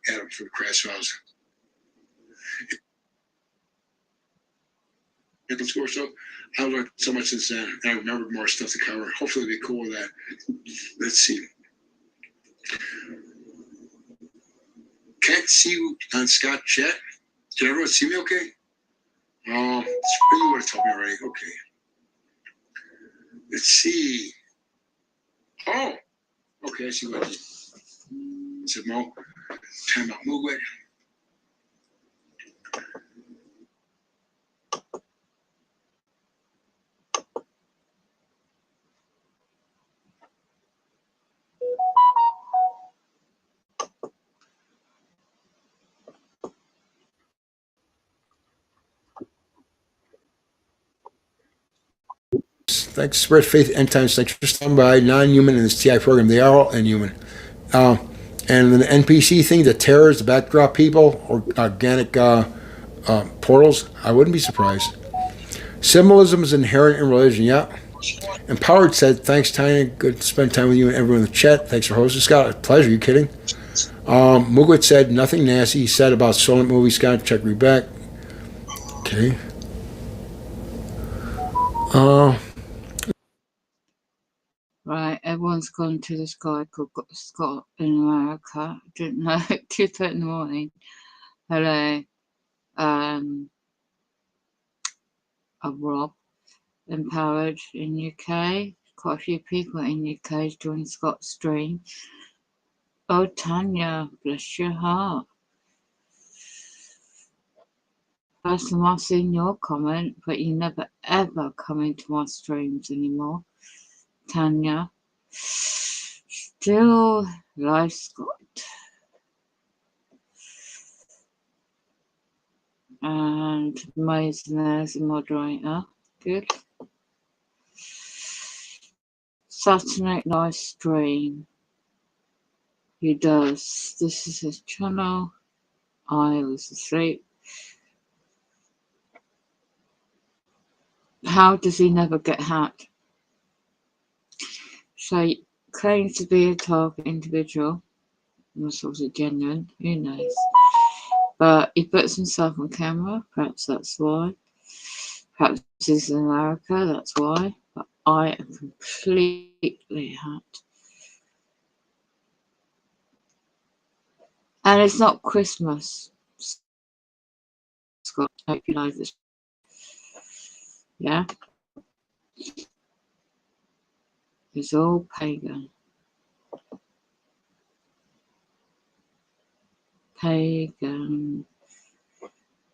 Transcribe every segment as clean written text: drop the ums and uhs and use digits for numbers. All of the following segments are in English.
Adam for the crash house. Let's go. So I learned so much since then, and I remember more stuff to cover. Hopefully, it'll be cool with that. Let's see. Can't see you on Scott chat. Did everyone see me okay? You would have told me already. Okay. Let's see. Oh, okay. I see what it said. Mo, time out. Move it. Thanks, Spread Faith End Times. Thanks for stopping by. Non-human in this TI program. They are all inhuman. And the NPC thing, the terrors, the backdrop people, or organic portals, I wouldn't be surprised. Symbolism is inherent in religion, yeah. Empowered said, thanks, Tiny. Good to spend time with you and everyone in the chat. Thanks for hosting, Scott. A pleasure. You kidding? Mugwit said, nothing nasty. He said about Solent movie, Scott. Check me back. Okay. Right, everyone's gone to this guy called Scott in America. Didn't know. 2:30 in the morning. Hello. I'm Rob. Empowered in UK. Quite a few people in UK joined Scott's stream. Oh, Tanya, bless your heart. First time I've seen your comment, but you never ever come into my streams anymore. Tanya. Still live Scott. And Mason as a moderator. Good. Saturday Night live stream. He does. This is his channel. I was asleep. How does he never get hacked? So he claims to be a target individual. That's obviously genuine. Who knows? But he puts himself on camera. Perhaps that's why. Perhaps he's in America. That's why. But I am completely hacked. And it's not Christmas. Scott, I hope you know this. Yeah? It's all pagan. Pagan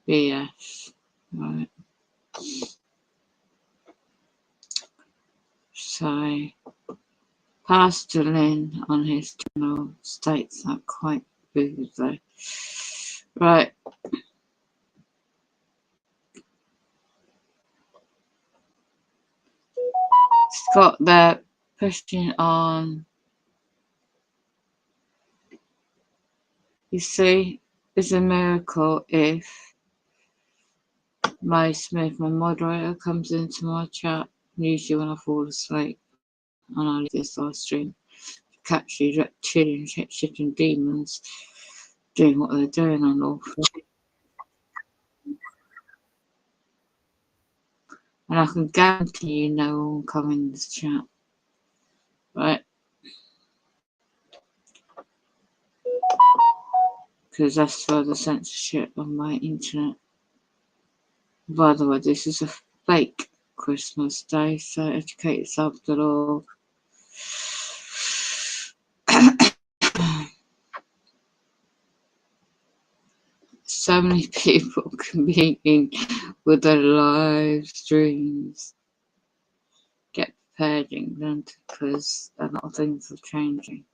BS. Right. So, Pastor Lynn on his channel states that quite vividly. Right. Scott, they're pushing on. You see, it's a miracle if May Smith, my moderator, comes into my chat, usually when I fall asleep, and I leave this live stream to catch these reptilian shit-shitting demons doing what they're doing unlawfully. And I can guarantee you no one will come in this chat. Right? Because that's further censorship on my internet. By the way, this is a fake Christmas day, so educate yourself.org. So many people competing with their live streams. Get prepared, England, because a lot of things are changing.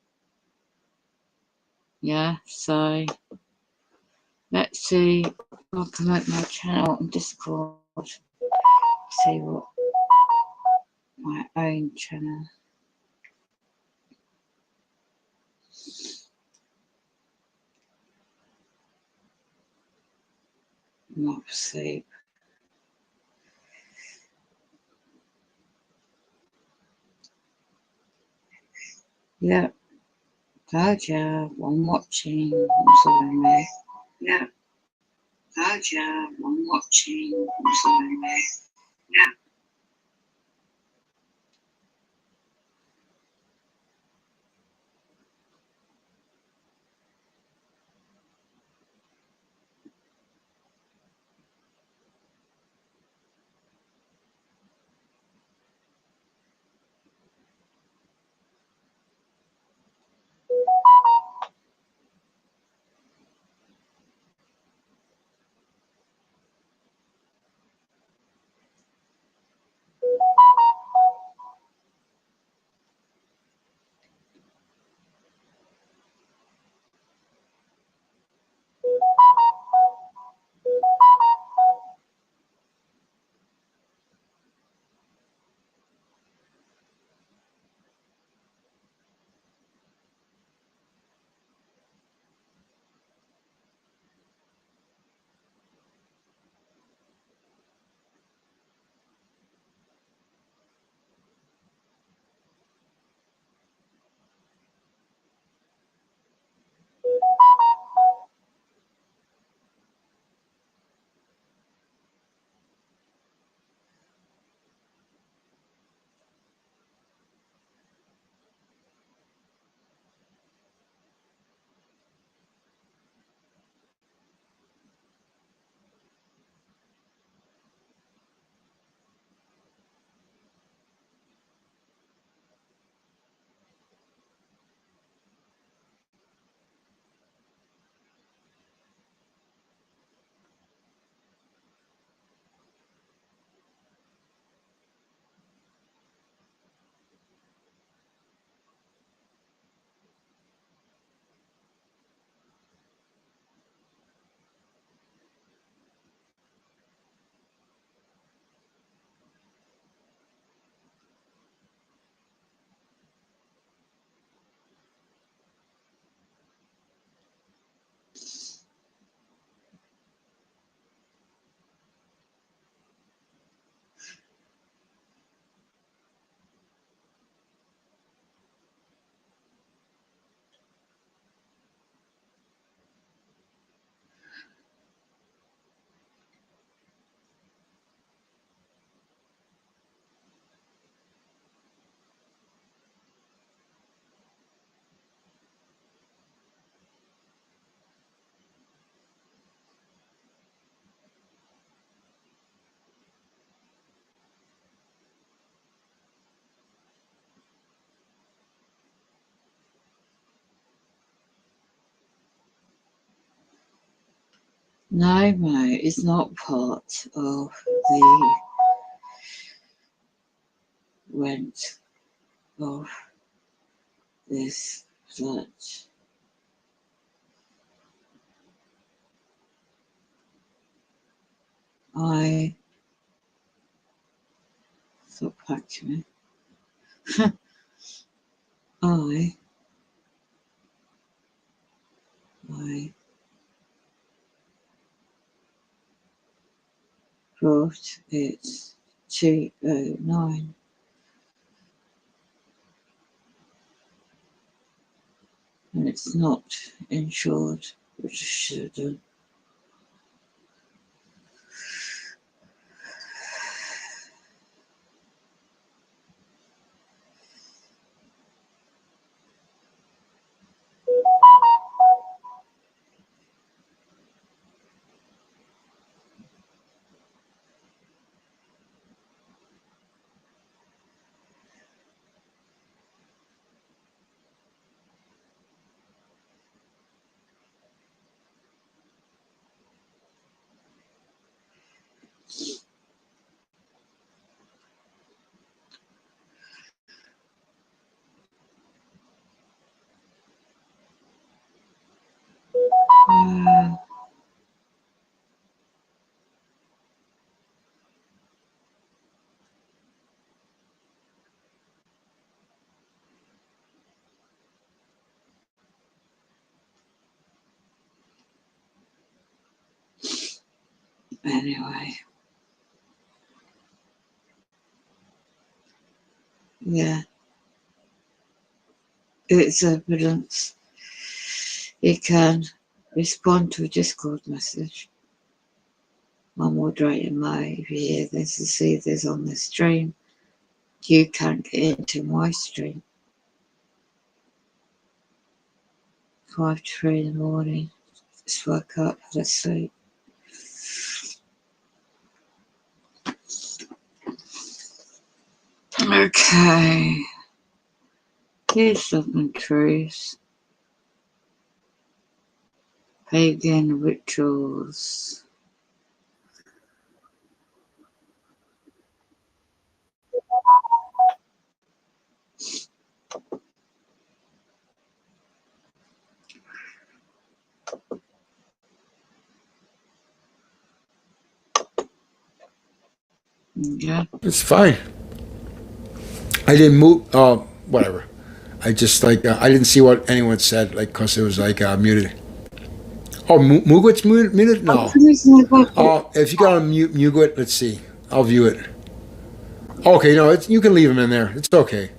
Yeah, so let's see. I'll promote my channel on Discord. See what my own channel. Not sleep. Yeah. Pleasure when watching. I'm sorry, mate. Yeah. Pleasure when watching. I'm sorry, mate. Yeah. No, mate, it's not part of the rent of this flat. I stop hacking me. I brought it 209 and it's not insured, which it should have. Anyway, yeah. its evidence. You can respond to a Discord message. My moderator may, if you hear this and see this on the stream, you can get into my stream. 5 to 3 in the morning. Just woke up, had a sleep. Okay. Here's something truth. Pagan rituals. Yeah. It's fine. I didn't move. Whatever. I just like I didn't see what anyone said, like because it was like muted. Oh, Mugwit's muted? No. If you got on mute Mugwit, let's see. I'll view it. Okay, no, you can leave him in there. It's okay.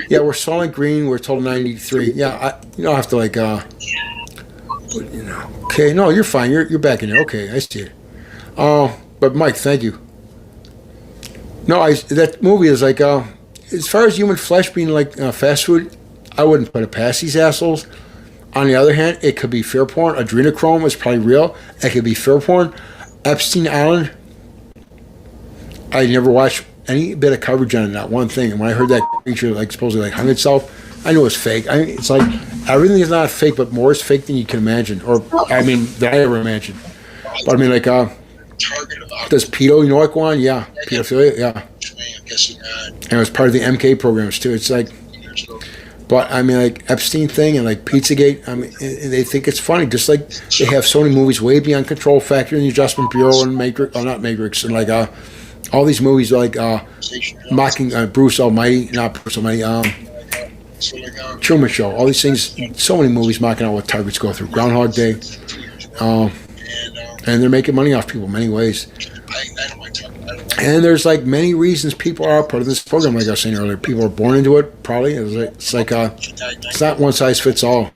Yeah, we're Solid Green. We're total 93. Yeah, you don't have to like Okay, no, you're fine. You're back in there. Okay, I see it. But Mike, thank you. No, that movie is like as far as human flesh being like fast food, I wouldn't put it past these assholes. On the other hand, it could be fair porn. Adrenochrome is probably real. It could be fair porn. Epstein Island, I never watched any bit of coverage on it, not one thing. And when I heard that creature like supposedly like hung itself, I knew it was fake. I mean, it's like everything is not fake, but more is fake than you can imagine, or I mean, that I ever imagined. But I mean, like, does pedo, like one? Yeah, pedophilia, yeah. And it was part of the MK programs too. It's like, but I mean, like Epstein thing and like Pizzagate. I mean, they think it's funny, just like they have so many movies way beyond Control Factor and the Adjustment Bureau and Matrix, not Matrix, and like all these movies like mocking Bruce Almighty, not Bruce Almighty, Truman Show. All these things, so many movies mocking out what targets go through. Groundhog Day, and they're making money off people in many ways. And there's like many reasons people are part of this program. Like I was saying earlier, people are born into it. Probably it's like it's not one size fits all.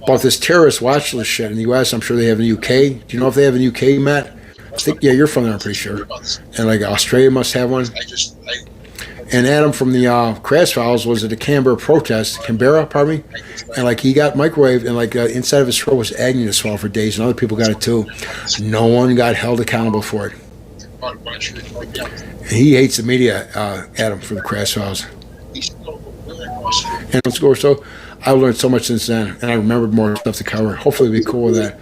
But this terrorist watch list shit in the U.S., I'm sure they have in the U.K. Do you know if they have in the U.K., Matt? I think yeah, you're from there. I'm pretty sure. And like Australia must have one. And Adam from the Crash Files was at the Canberra, pardon me. And like he got microwaved, and like inside of his throat was agony to swallow for days, and other people got it too. No one got held accountable for it. And he hates the media, Adam from the Crash Files. And let's go. So I learned so much since then, and I remembered more stuff to cover. Hopefully, we'll be cool with that.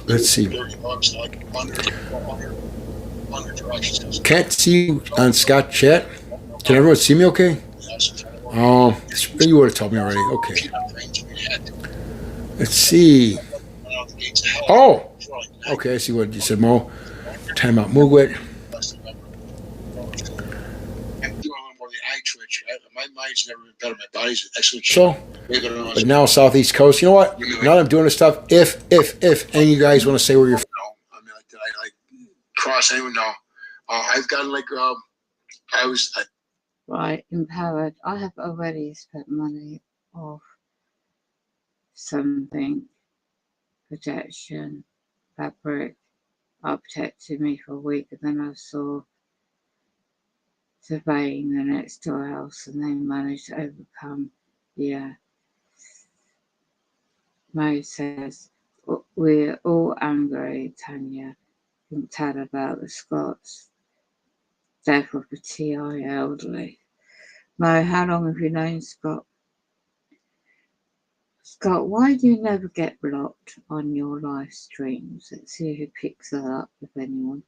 Let's see. Can't see you on Scott chat. Can everyone see me okay? You would have told me already. Okay. Let's see. Oh! Okay, I see what you said, Mo. Time out, Mugwit. My mind's never been better. My body's excellent. So, but now Southeast Coast. You know what? Now that I'm doing this stuff, if any of you guys want to say where you're from, I mean, like, did I like cross anyone? No. I've gotten like Right, empowered. I have already spent money off something, protection, fabric. Protected me for a week, and then I saw surveying the next door house, and they managed to overcome. Yeah. Mo says, we're all angry, Tanya. Can tell about the Scots. Death of the TI elderly. Mo, how long have you known Scott? Scott, why do you never get blocked on your live streams? Let's see who picks that up, if anyone.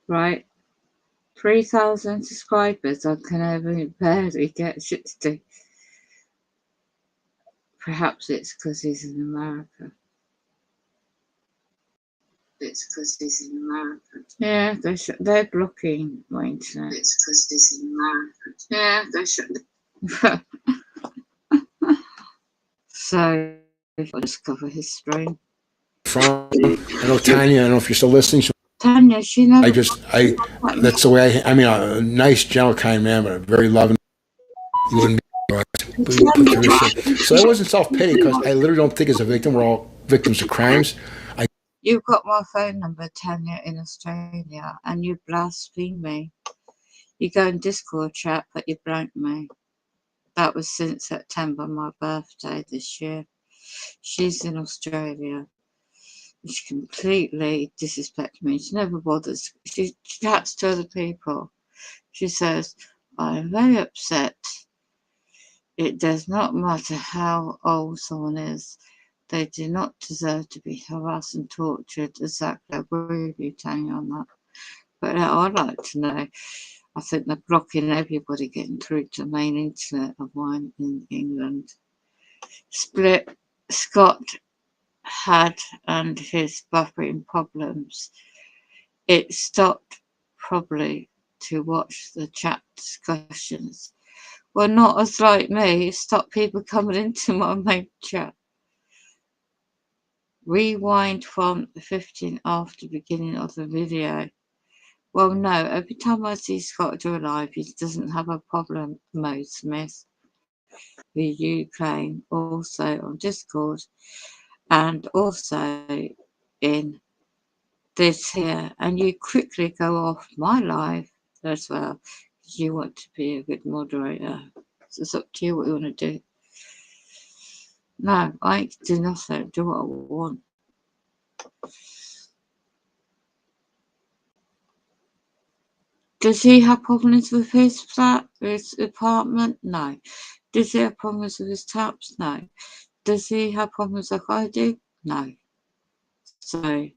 Right. 3,000 subscribers. I can barely get 60. Perhaps it's because he's in America. It's because he's in America. Yeah, they're blocking my internet. It's because he's in America. Yeah, they should. So I'll just cover his screen. From I know Tanya. I don't know if you're still listening. Tanya, she never. That's the way I mean, a nice, gentle, kind man, but very loving. You wouldn't be but you put through this shit. So that wasn't self pity because I literally don't think as a victim we're all victims of crimes. You've got my phone number, Tanya, in Australia, and you blaspheme me. You go in Discord chat, but you blank me. That was since September, my birthday this year. She's in Australia. She completely disrespects me. She never bothers. She chats to other people. She says, I'm very upset. It does not matter how old someone is. They do not deserve to be harassed and tortured. Exactly, I agree with you, Tanya, on that. But I'd like to know. I think they're blocking everybody getting through to the main internet of mine in England. Scott had and his buffering problems. It stopped probably to watch the chat discussions. Well, not as like me. It stopped people coming into my main chat. Rewind from 15 after beginning of the video. Well, no, every time I see Scott do a live, he doesn't have a problem, Mo Smith, who you claim also on Discord and also in this here. And you quickly go off my live as well because you want to be a good moderator. So it's up to you what you want to do. No, I ain't do nothing, do what I want. Does he have problems with his flat, his apartment? No. Does he have problems with his taps? No. Does he have problems like I do? No. So,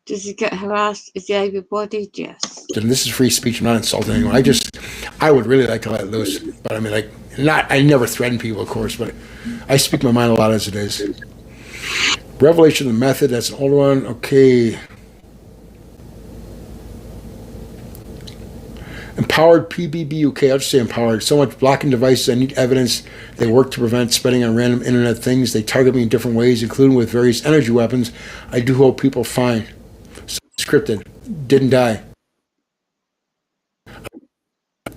does he get harassed? Is he able-bodied? Yes. And this is free speech. I'm not insulting anyone. I would really like to let loose, but I mean, like, I never threaten people, of course, but I speak my mind a lot as it is. Revelation of the method. That's an older one. Okay. Empowered PBBUK. I'll just say empowered. So much blocking devices. I need evidence. They work to prevent spreading on random internet things. They target me in different ways, including with various energy weapons. I do hope people find. Scripted. Didn't die.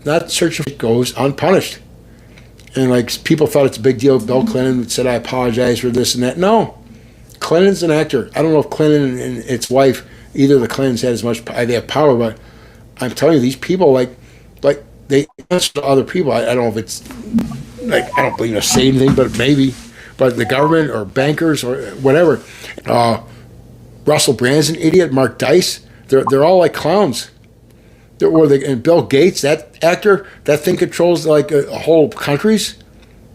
Not searching for it goes unpunished. And like people thought it's a big deal. Bill Clinton said, I apologize for this and that. No. Clinton's an actor. I don't know if Clinton and its wife, either of the Clintons had as much, they have power, but I'm telling you, these people, like they answer to other people. I don't know if it's, like, I don't believe in say anything, but maybe. But the government or bankers or whatever. Russell Brand's an idiot. Mark Dice, they're all like clowns. And Bill Gates, that actor, that thing controls like a whole countries.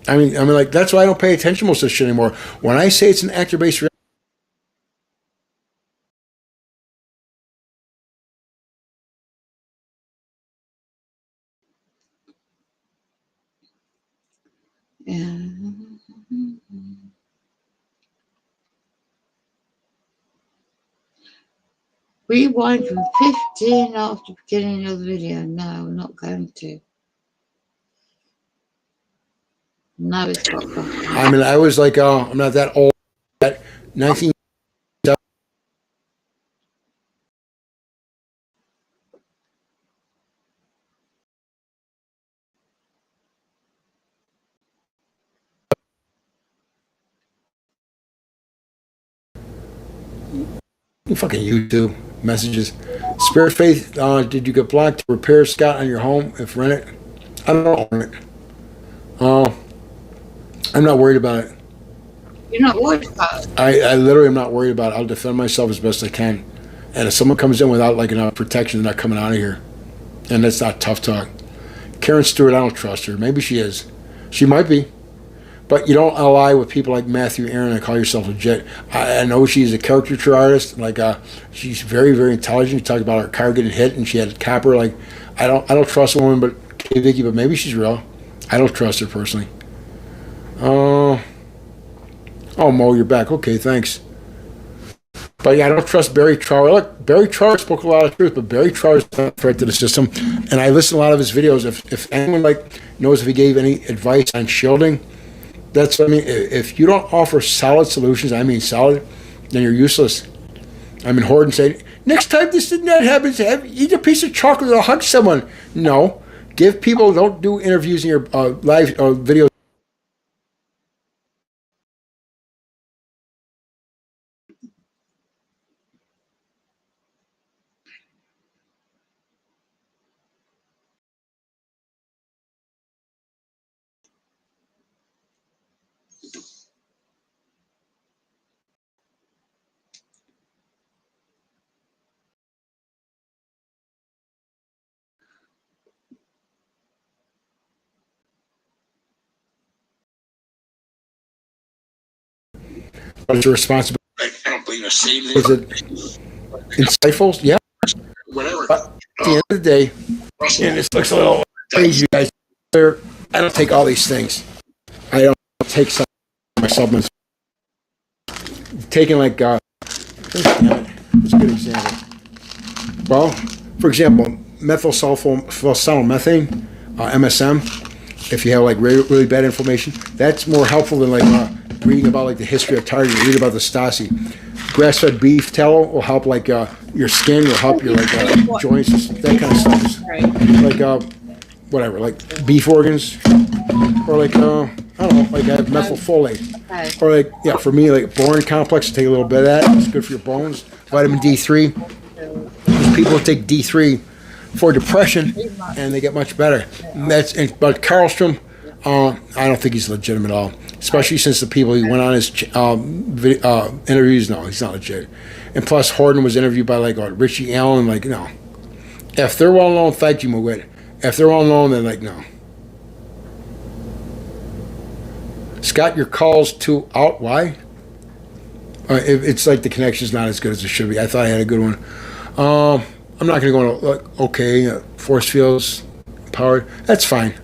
I mean, like, that's why I don't pay attention to most of this shit anymore. When I say it's an actor-based reality, Yeah. Rewind from 15 after beginning of the video. No, I'm not going to. No, it's got I mean, I was like, I'm not that old. That 19. Fucking YouTube messages. Spirit Faith, did you get blocked to repair Scott on your home if rent it? I don't own it. I'm not worried about it. You're not worried about it? I literally am not worried about it. I'll defend myself as best I can. And if someone comes in without like enough protection, they're not coming out of here. And that's not tough talk. Karen Stewart, I don't trust her. Maybe she is. She might be. But you don't ally with people like Matthew Aaron and call yourself legit. I know she's a caricature artist. Like, she's very, very intelligent. You talk about her car getting hit and she had copper. Like, I don't trust a woman but Vicky, but maybe she's real. I don't trust her personally. Uh, oh, Mo, you're back. Okay, thanks. But yeah, I don't trust Barry Trower. Look, Barry Trower spoke a lot of truth, but Barry Trower is not a threat to the system. And I listen to a lot of his videos. If anyone like knows if he gave any advice on shielding, that's what I mean. If you don't offer solid solutions, I mean solid, then you're useless. I mean, Horton saying, next time this and that happens, eat a piece of chocolate or hug someone. No. Give people, don't do interviews in your live videos. It's your responsibility. I don't believe in the same Is it insightful? Yeah. whatever. But at the end of the day, and this looks a little crazy, guys. I don't take all these things. I don't take some of my supplements. Taking like, damn it, that's a good example. Well, for example, methylsulfonylmethane, MSM. If you have like really bad inflammation, that's more helpful than like reading about like the history of Target. Read about the Stasi. Grass-fed beef tallow will help like your skin, will help your like joints, that kind of stuff. Like whatever, like beef organs, or like I don't know, like I have methylfolate, or like yeah, for me like boron complex. Take a little bit of that. It's good for your bones. Vitamin D3. People take D3 for depression, and they get much better. But Karlstrom, I don't think he's legitimate at all. Especially since the people he went on his interviews, no, he's not legit. And plus, Horton was interviewed by like Richie Allen, like no. If they're well known, thank you, Mawit. If they're well known, then like no. Scott, your calls too out. Why? It's like the connection's not as good as it should be. I thought I had a good one. I'm not going to go on, like, okay, force fields, powered. That's fine.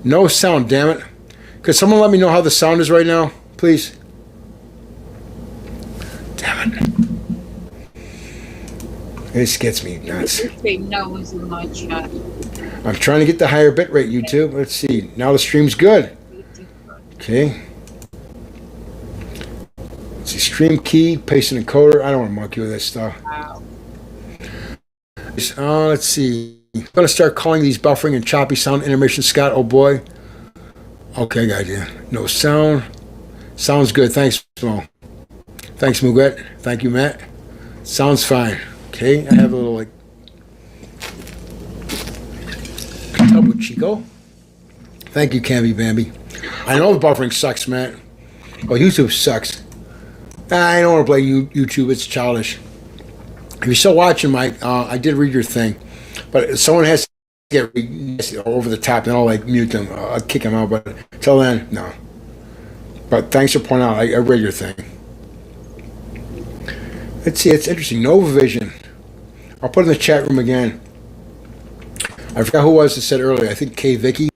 No sound, damn it. Could someone let me know how the sound is right now, please? Damn it. This gets me nuts. No one's in my chat. I'm trying to get the higher bit rate, YouTube. Let's see. Now the stream's good. Okay. Let's see. Stream key, paste an encoder. I don't want to monkey with this stuff. Wow. Let's see. I'm going to start calling these buffering and choppy sound intermission, Scott. Oh boy. Okay, guys. Yeah. No sound. Sounds good. Thanks, Mo. Thanks, Muget. Thank you, Matt. Sounds fine. Okay. I have a little like Topo Chico. Thank you, Camby Bambi. I know the buffering sucks, Matt. Oh, YouTube sucks. I don't want to blame YouTube. It's childish. If you're still watching, Mike, I did read your thing, but someone has to get over the top, then I'll like mute them. I'll kick them out, but until then, no. But thanks for pointing out. I read your thing. Let's see. It's interesting. Nova Vision. I'll put it in the chat room again. I forgot who it was that said earlier. I think K. Vicky.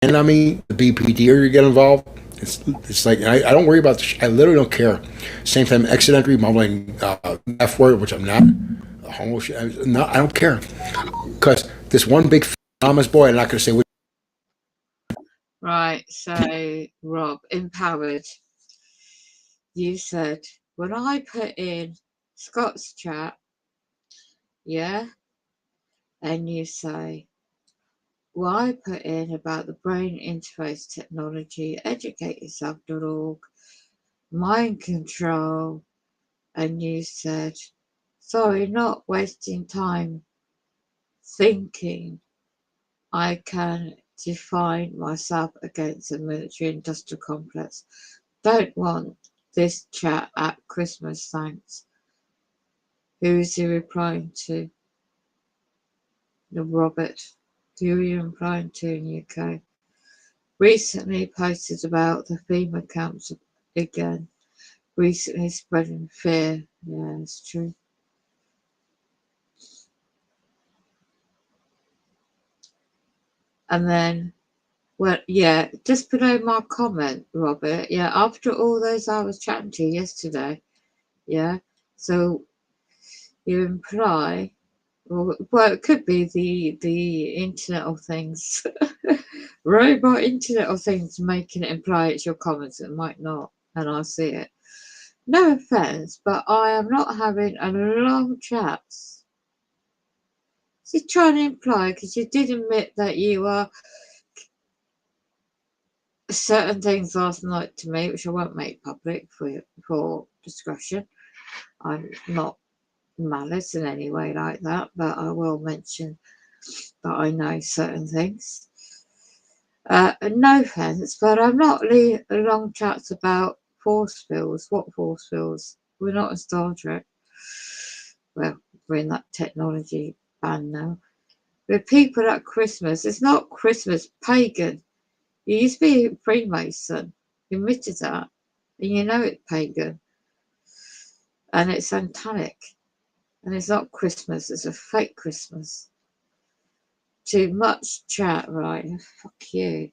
And I mean, the BPD or you get involved. It's like I don't worry about I literally don't care. Same time, exit entry, mumbling F word, which I'm not. Homo shit. I don't care because this one big mama's boy. I'm not going to say which. Right, so Rob, empowered. You said when I put in Scott's chat, yeah, and you say, well, I put in about the brain interface technology, educateyourself.org, mind control, and you said, sorry, not wasting time thinking I can define myself against the military industrial complex. Don't want this chat at Christmas, thanks. Who is he replying to? The Robert. Who are you replying to in UK? Recently posted about the FEMA camps again. Recently spreading fear. Yeah, it's true. And then, well, yeah, just below my comment, Robert, yeah, after all those I was chatting to yesterday, yeah, so you imply, well, it could be the Internet of Things, robot Internet of Things making it imply it's your comments. It might not, and I see it. No offense, but I am not having a long chat. Is he trying to imply, because you did admit that you were certain things last night to me, which I won't make public for discretion. I'm not malice in any way like that, but I will mention that I know certain things. No offence, but I'm not long chats about force fields. What force fields? We're not in Star Trek. Well, we're in that technology band now. We're people at Christmas. It's not Christmas, pagan. You used to be a Freemason. You admitted that. And you know it's pagan. And it's satanic. And it's not Christmas. It's a fake Christmas. Too much chat, right? Fuck you.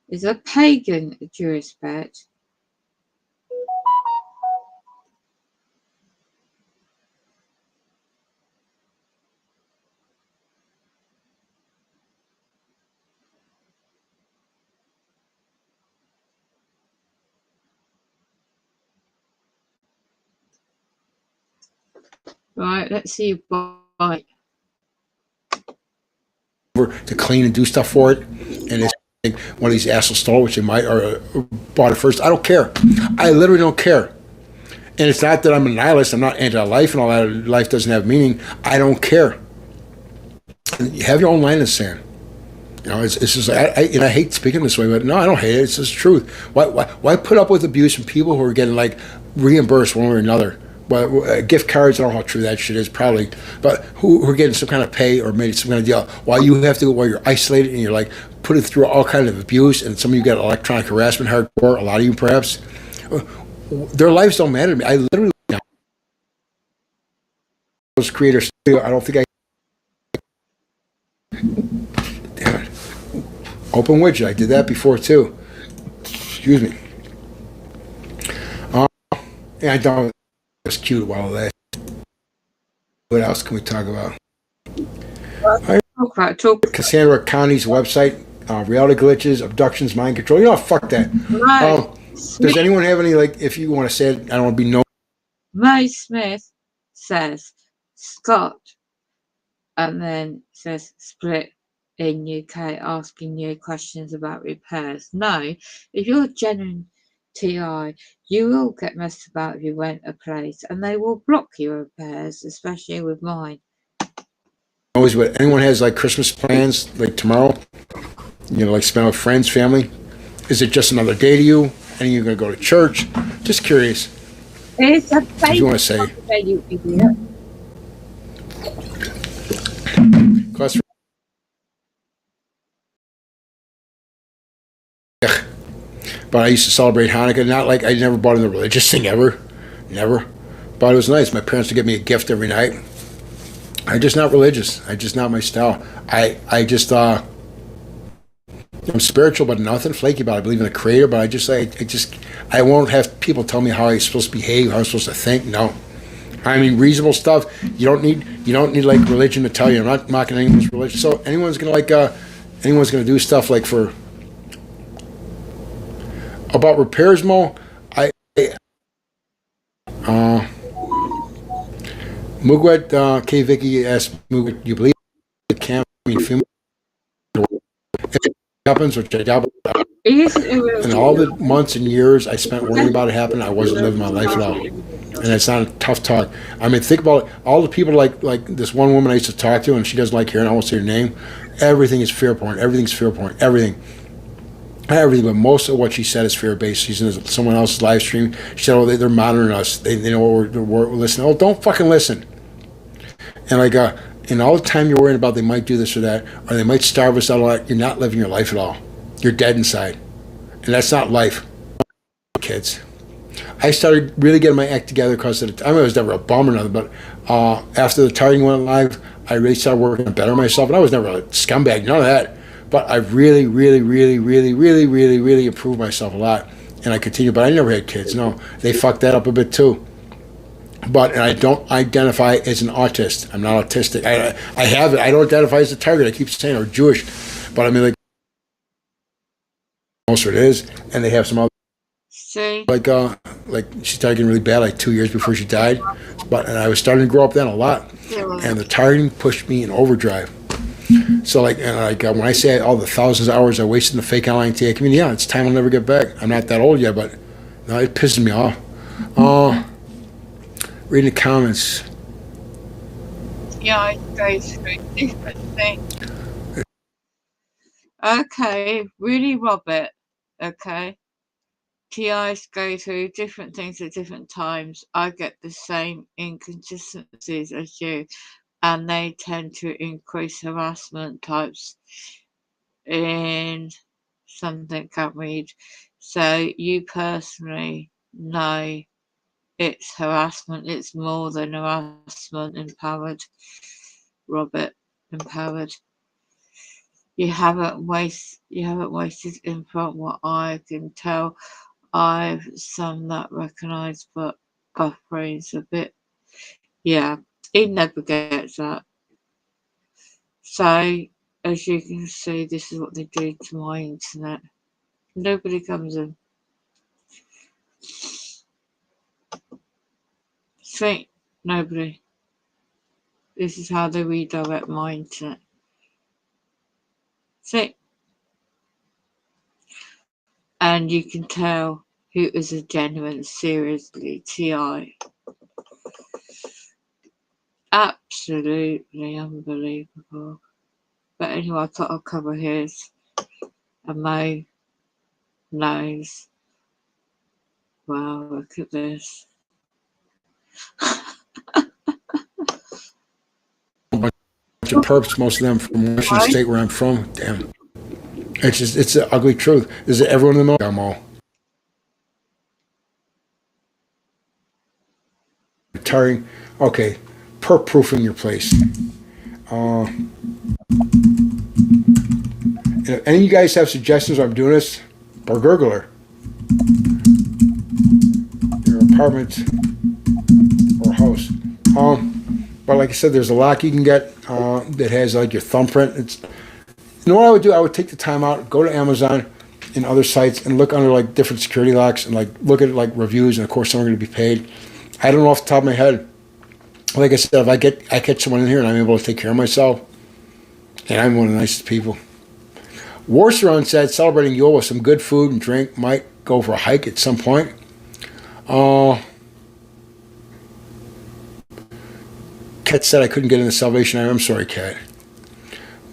Is a pagan do you respect? Right, let's see you bite. To clean and do stuff for it, and it's like one of these assholes stole, which they might or bought it first. I don't care. I literally don't care. And it's not that I'm a nihilist. I'm not anti-life and all that. Life doesn't have meaning. I don't care. And you have your own line in the sand. You know, it's just I hate speaking this way, but no, I don't hate it. It's just the truth. Why put up with abuse from people who are getting like reimbursed one way or another? Well, gift cards, I don't know how true that shit is, probably, but who are getting some kind of pay or maybe some kind of deal while you have to, while you're isolated and you're like putting through all kind of abuse, and some of you got electronic harassment hardcore, a lot of you perhaps, their lives don't matter to me. I literally, those creators, I don't think damn it. Open widget, I did that before too. Excuse me. Yeah, I don't. It's cute while that. What else can we talk about? Cassandra County's website, reality glitches, abductions, mind control. You know, fuck that. Does anyone have any, like, if you want to say it, I don't want to be known. May Smith says Scott, and then says split in UK, asking you questions about repairs. No, if you're genuine TI, you will get messed about if you rent a place, and they will block your repairs, especially with mine. Always, what anyone has like Christmas plans, like tomorrow, you know, like spend with friends, family. Is it just another day to you? And you're gonna go to church? Just curious. It's a What do you want to say? you idiot. But I used to celebrate Hanukkah. Not like I never bought in the religious thing ever, never. But it was nice. My parents would give me a gift every night. I'm just not religious. I just not my style. I just I'm spiritual, but nothing flaky about it. I believe in a creator, but I won't have people tell me how I'm supposed to behave, how I'm supposed to think. No, I mean reasonable stuff. You don't need like religion to tell you. I'm not mocking anyone's religion. So anyone's gonna do stuff like for about repairs, Mo. Mugwet K. Vicky asked Mugwet, you believe it can't be female? If it happens, which I doubt, in all the months and years I spent worrying about it happening, I wasn't living my life at all. and it's not a tough talk. I mean, think about it. All the people like this one woman I used to talk to, and she doesn't like hearing. I won't say her name. Everything is fear porn. Everything's fear porn. Everything. Not everything, but most of what she said is fear based. She's in someone else's live stream. She said, "Oh, they're monitoring us. They know what we're listening." Oh, don't fucking listen. And like, and all the time you're worrying about they might do this or that, or they might starve us out a lot. You're not living your life at all. You're dead inside, and that's not life, kids. I started really getting my act together because of I was never a bum or nothing, but after the targeting went live, I really started working to better myself, and I was never a scumbag, none of that. But I really, really, really, really, really, really, really improved myself a lot, and I continue. But I never had kids. No, they fucked that up a bit too. But and I don't identify as an autist. I'm not autistic. I have it. I don't identify as a target. I keep saying or Jewish, but I mean like most of it is, and they have some other like she started getting really bad like 2 years before she died. And I was starting to grow up then a lot, and the targeting pushed me in overdrive. So when I say all the thousands of hours I wasted in the fake online TA community, yeah, it's time I'll never get back. I'm not that old yet, but no, it pisses me off. Reading the comments. Yeah, I go through different things. Okay, really, Robert. Okay. TIs go through different things at different times. I get the same inconsistencies as you, and they tend to increase harassment types in something can't read. So you personally know it's harassment. It's more than harassment. Empowered, Robert. Empowered. You haven't wasted input. What I can tell, I've some that recognise, but Buffrain's a bit. Yeah, he never gets that. So as you can see, this is what they do to my internet. Nobody comes in. See, nobody. This is how they redirect my internet. See? And you can tell who is a genuine, seriously TI. Absolutely unbelievable. But anyway, I thought I'll cover his. And Mo knows. Wow, look at this. Bunch of perps, most of them from Washington State, where I'm from. Damn, it's the ugly truth. Is that everyone in the know? I'm all retiring. Okay, perp proofing your place. If any of you guys have suggestions on doing this, burglar your apartment or house. But like I said, there's a lock you can get that has like your thumbprint. You know what I would do? I would take the time out, go to Amazon and other sites and look under like different security locks and like look at like reviews, and of course some are going to be paid. I don't know off the top of my head. Like I said, if I catch someone in here and I'm able to take care of myself, and I'm one of the nicest people. Warsaron said celebrating Yule with some good food and drink, might go for a hike at some point. Kat said I couldn't get in the Salvation Army. I'm sorry, Kat.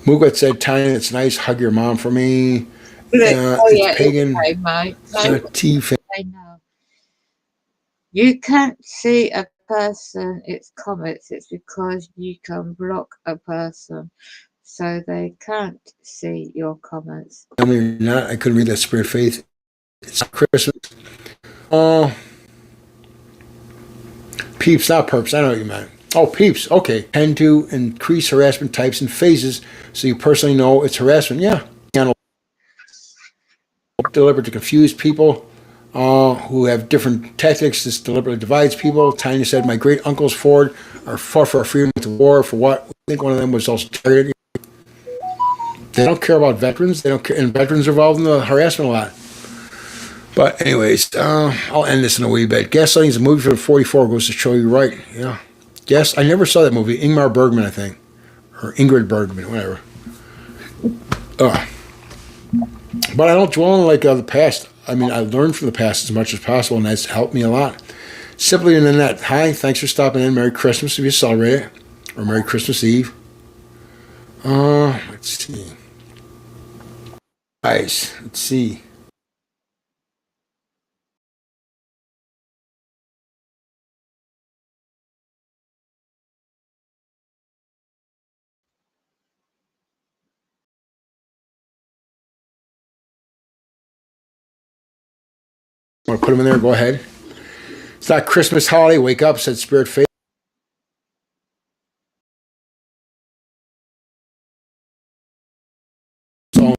Mugat said, Tanya, it's nice. Hug your mom for me. It's pagan. Okay, mate. I know. You can't see a person, it's comments. It's because you can block a person, so they can't see your comments. Tell me or not, I couldn't read that spirit of faith. It's Christmas. Peeps, not perps. I know what you meant. Oh, peeps. Okay. Tend to increase harassment types and phases, so you personally know it's harassment. Yeah. Deliberate to confuse people who have different tactics. This deliberately divides people. Tanya said, my great uncles Ford are fought for our freedom to war. For what? I think one of them was also targeted. They don't care about veterans. They don't care, and veterans are involved in the harassment a lot. But anyways, I'll end this in a wee bit. Gaslighting is a movie from 44. Goes to show you right. Yeah. Yes, I never saw that movie. Ingmar Bergman, I think. Or Ingrid Bergman, whatever. But I don't dwell on like the past. I mean, I learned from the past as much as possible, and that's helped me a lot. Simply than that. Hi, thanks for stopping in. Merry Christmas if you celebrate it, or Merry Christmas Eve. Let's see. Guys, let's see. Want to put them in there? Go ahead. It's not Christmas holiday. Wake up, said Spirit Faith. So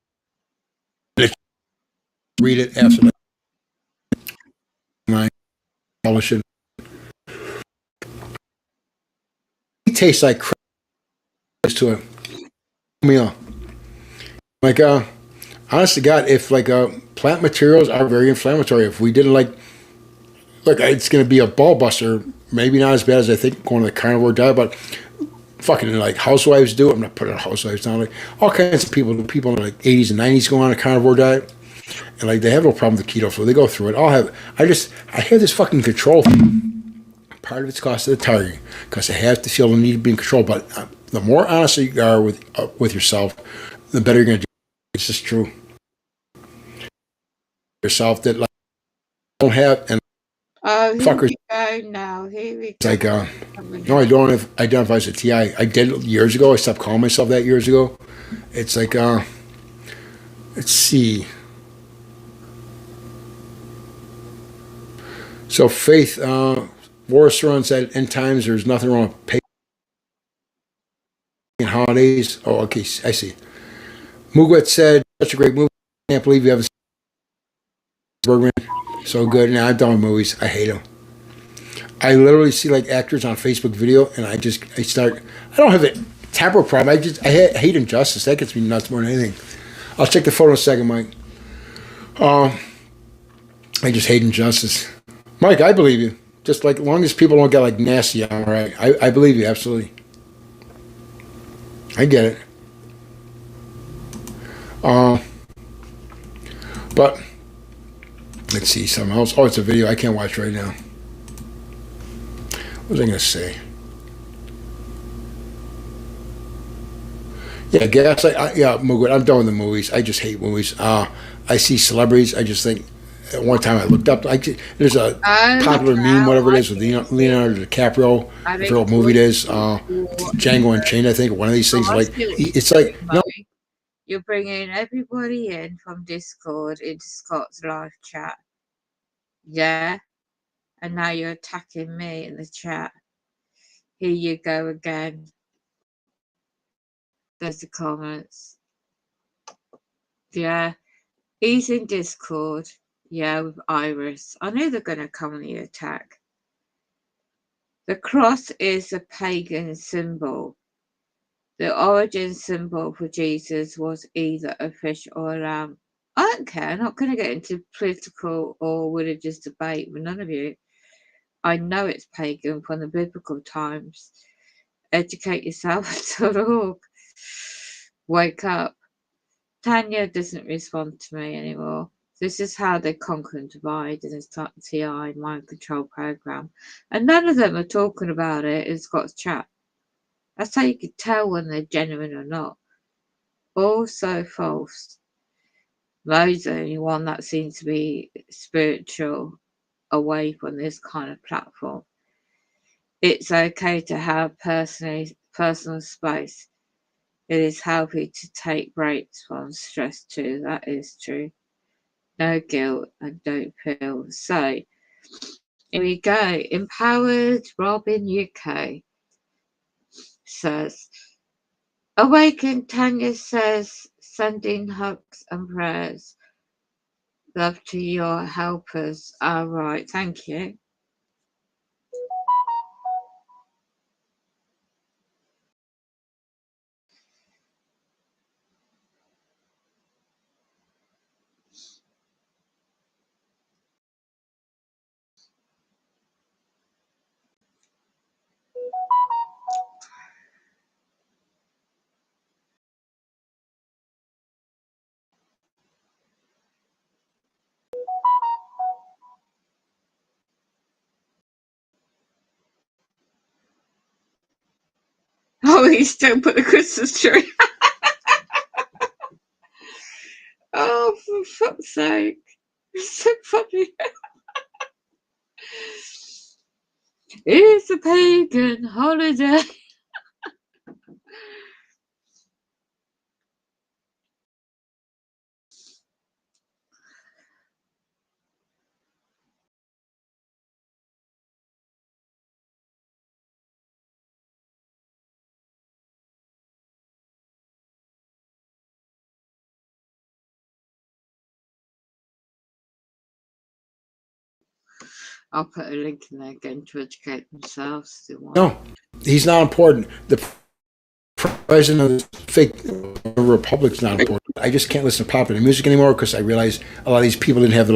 read it after I publish it. It tastes like Christmas to a meal. Like honest to God, if like plant materials are very inflammatory, if we didn't like, look, it's going to be a ball buster. Maybe not as bad as I think going to the carnivore diet, but fucking like housewives do. I'm not putting housewives down. Like all kinds of people in like 80s and 90s go on a carnivore diet, and like they have no problem with keto food. They go through it. I have this fucking control. Part of it's cost of the target because I have to feel the need to be in control. But the more honest you are with yourself, the better you're going to do. It's just true. Yourself that like don't have and Oh, here fuckers. we go now. Here we It's go. like no, I don't identify as a TI. I did years ago. I stopped calling myself that years ago. It's like let's see. So Faith, Boris Run said, "In times, there's nothing wrong with pagan holidays." Oh, okay, I see. Mugwet said, "Such a great movie. Can't believe you haven't seen Bergman. So good." Now I'm done with movies. I hate them. I literally see like actors on Facebook video, and I start. I don't have a temper problem. I hate injustice. That gets me nuts more than anything. I'll check the photo in a second, Mike. I just hate injustice. Mike, I believe you. Just like as long as people don't get like nasty, I'm all right. I believe you absolutely. I get it. But let's see something else. Oh, it's a video I can't watch right now. What was I going to say? Yeah, yeah, Mugwit, I'm done with the movies. I just hate movies. I see celebrities. I just think. At one time, I looked up. There's a popular meme, whatever it is, with Leonardo DiCaprio. I forget what movie it is. Django Unchained, I think. One of these things. Like it's like no. You're bringing everybody in from Discord into Scott's live chat. Yeah? And now you're attacking me in the chat. Here you go again. There's the comments. Yeah. He's in Discord. Yeah, with Iris. I knew they're going to come on the attack. The cross is a pagan symbol. The origin symbol for Jesus was either a fish or a lamb. I don't care. I'm not going to get into political or religious debate with none of you. I know it's pagan from the biblical times. Educate yourself.org. Wake up. Tanya doesn't respond to me anymore. This is how they conquer and divide in this TI mind control program. And none of them are talking about it in Scott's chat. That's how you can tell when they're genuine or not. All so false. Mo's the only one that seems to be spiritual away from this kind of platform. It's okay to have personal space. It is healthy to take breaks from stress too. That is true. No guilt and don't feel. So here we go. Empowered Robin UK says, Awakened Tanya says, sending hugs and prayers. Love to your helpers. All right, thank you. Oh, he still put the Christmas tree. Oh, for fuck's sake. It's so funny. It's a pagan holiday. I'll put a link in there again to educate themselves. No, he's not important. The president of the fake republic's not important. I just can't listen to popular music anymore because I realize a lot of these people didn't have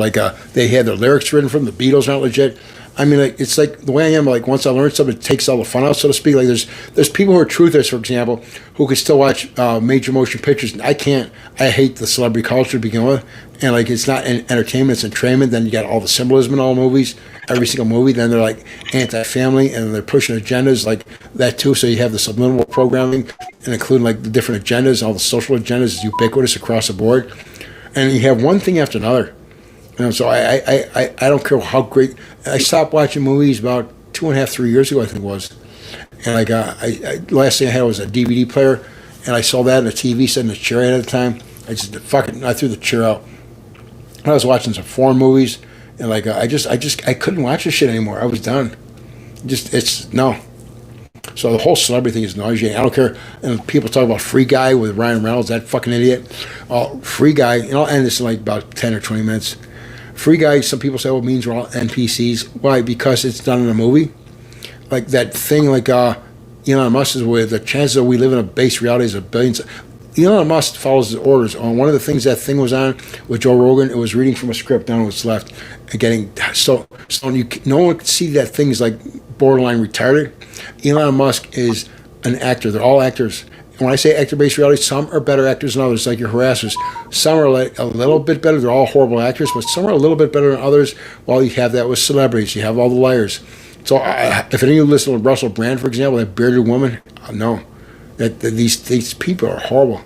they had their lyrics written from. The Beatles aren't legit. I mean, like, it's like the way I am. Like, once I learn something, it takes all the fun out, so to speak. Like, there's people who are truthers, for example, who can still watch major motion pictures. I can't. I hate the celebrity culture to begin with, and like, it's not entertainment; it's entrainment. Then you got all the symbolism in all movies, every single movie. Then they're like anti-family, and they're pushing agendas like that too. So you have the subliminal programming, and including like the different agendas, all the social agendas is ubiquitous across the board, and you have one thing after another. You know, so I don't care how great. I stopped watching movies about 2.5, 3 years ago, I think it was. And like, last thing I had was a DVD player, and I saw that in a TV set in the chair I had at the time. I just I threw the chair out. I was watching some foreign movies, and like, I couldn't watch this shit anymore. I was done. It's no. So the whole celebrity thing is nauseating. I don't care. And people talk about Free Guy with Ryan Reynolds, that fucking idiot. Free Guy, and I'll end this in like about 10 or 20 minutes. Free Guy, some people say, well, it means we're all NPCs. Why? Because it's done in a movie. Like that thing, like Elon Musk is with, the chances that we live in a base reality is a billions. Elon Musk follows his orders. On one of the things that thing was on with Joe Rogan, it was reading from a script down what's left and getting so no one could see that thing is like borderline retarded. Elon Musk is an actor. They're all actors. And when I say actor-based reality, some are better actors than others, like your harassers. Some are like a little bit better. They're all horrible actors, but some are a little bit better than others. While you have that with celebrities, you have all the liars. So if any of you listen to Russell Brand, for example, that bearded woman, no, that these people are horrible.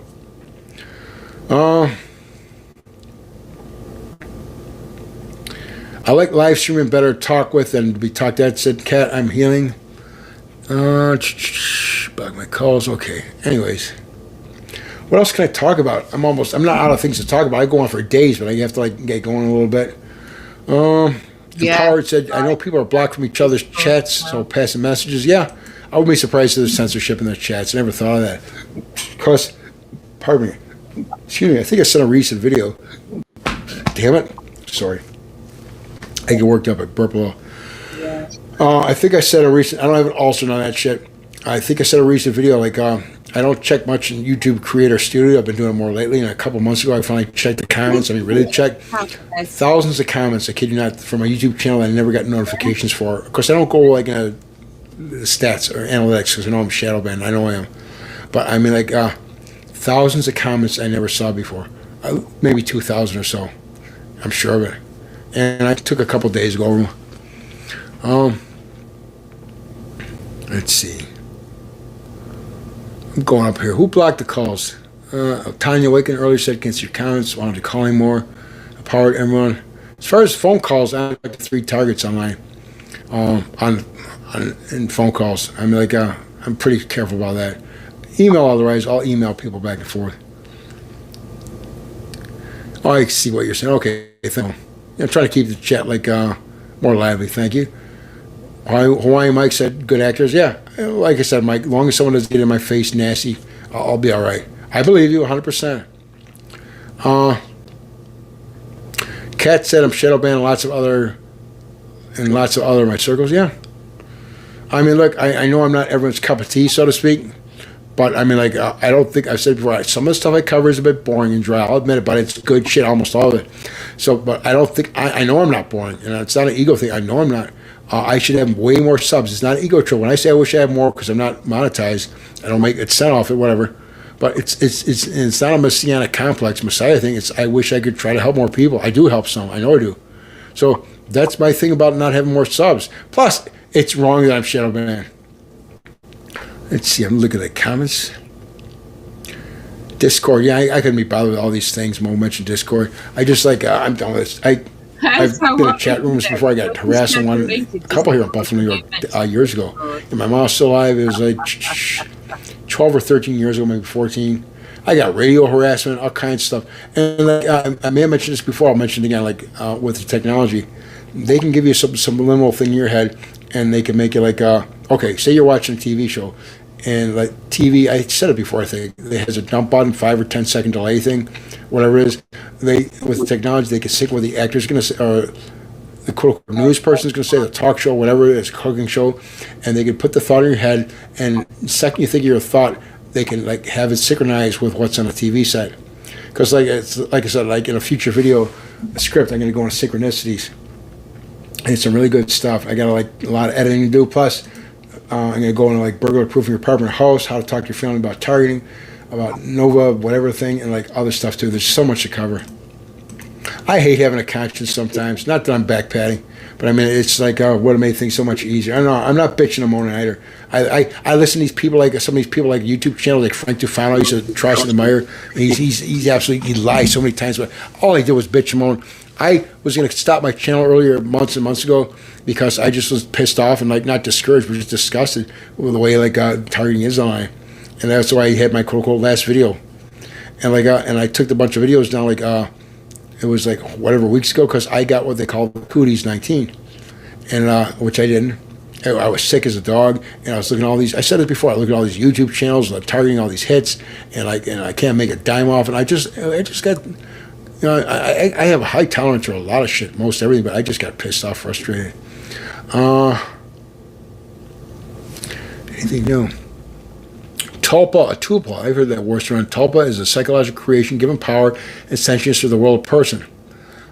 I like live streaming better, talk with than to be talked at. Said Kat, I'm healing. Bug my calls. Okay. Anyways, what else can I talk about? I'm not out of things to talk about. I go on for days, but I have to like get going a little bit. Empowered said, I know people are blocked from each other's chats, so passing messages. Yeah, I would be surprised if there's censorship in their chats. I never thought of that. Because, pardon me. Excuse me. I think I sent a recent video. Damn it. Sorry. I get worked up. I burp a little. I think I said a recent. I don't have an ulcer on that shit. I think I said a recent video like I don't check much in YouTube Creator Studio. I've been doing it more lately. And a couple months ago, I finally checked the comments. I mean, really checked thousands of comments. I kid you not, from a YouTube channel that I never got notifications for. Of course, I don't go like in stats or analytics because I know I'm shadow banned. I know I am, but I mean like thousands of comments I never saw before. Maybe 2,000 or so. I'm sure of it. And I took a couple days to go over them. Let's see. I'm going up here. Who blocked the calls? Tanya Waken earlier said against your comments, wanted to call him more. Empowered everyone. As far as phone calls, I have like 3 targets online. In phone calls. I mean, like, I'm pretty careful about that. Email, otherwise, I'll email people back and forth. Oh, I see what you're saying. Okay, thank you. I'm trying to keep the chat like more lively. Thank you. Hawaiian Mike said, good actors. Yeah, like I said, Mike, as long as someone doesn't get in my face nasty, I'll be all right. I believe you 100%. Kat said I'm shadow banned in lots of other of my circles. Yeah. I mean, look, I know I'm not everyone's cup of tea, so to speak. But, I mean, like, I don't think, I've said before, some of the stuff I cover is a bit boring and dry. I'll admit it, but it's good shit, almost all of it. So, but I don't think, I know I'm not boring. And it's not an ego thing. I know I'm not. I should have way more subs. It's not an ego trip. When I say I wish I had more because I'm not monetized, I don't make it set off it, whatever. But it's not a messianic complex, Messiah thing. It's I wish I could try to help more people. I do help some. I know I do. So that's my thing about not having more subs. Plus, it's wrong that I'm shadow banned. Let's see. I'm looking at the comments. Discord. Yeah, I couldn't be bothered with all these things. Mo mentioned Discord. I just like I'm done with this. I've So been in what chat people rooms say, before. I got you're harassed in one, deleted a couple here in Discord Buffalo, New when York, you mention years ago. Discord. And my mom's still alive. It was like 12 or 13 years ago, maybe 14. I got radio harassment, all kinds of stuff. And like, I may have mentioned this before. I'll mention it again. Like with the technology, they can give you some subliminal thing in your head, and they can make it like, okay, say you're watching a TV show, and like TV, I said it before. I think it has a dump button, 5 or 10 second delay thing, whatever it is. They with the technology, they can sync what the actor's going to say, or the quote news person is going to say, the talk show, whatever it is, cooking show, and they can put the thought in your head, and the second you think of your thought, they can like have it synchronized with what's on the TV set. Because like it's like I said, like in a future video script, I'm going to go into synchronicities, and it's some really good stuff. I got like a lot of editing to do. Plus, I'm going to go into like burglar proofing your apartment or house, how to talk to your family about targeting, about Nova, whatever thing, and like other stuff too. There's so much to cover. I hate having a conscience sometimes. Not that I'm backpatting, but I mean it's like what made things so much easier. I don't know. I'm not bitching or moaning either. I listen to these people like some of these people like YouTube channels like Frank Tufano. He's a trust in the mire. And he's absolutely he lies so many times. But all he did was bitch and moan. I was going to stop my channel earlier months and months ago because I just was pissed off and like not discouraged, but just disgusted with the way like targeting is online, and that's why I had my quote unquote last video. And like and I took a bunch of videos down like it was like whatever weeks ago because I got what they call cooties 19, and which I didn't. I was sick as a dog, and I was looking at all these. I said it before. I look at all these YouTube channels, and targeting all these hits, and I can't make a dime off. And I just got, I have a high tolerance for a lot of shit, most everything, but I just got pissed off, frustrated. Anything new? Tulpa, a tulpa. I've heard that word around. Tulpa is a psychological creation given power and sentience to the will of a person.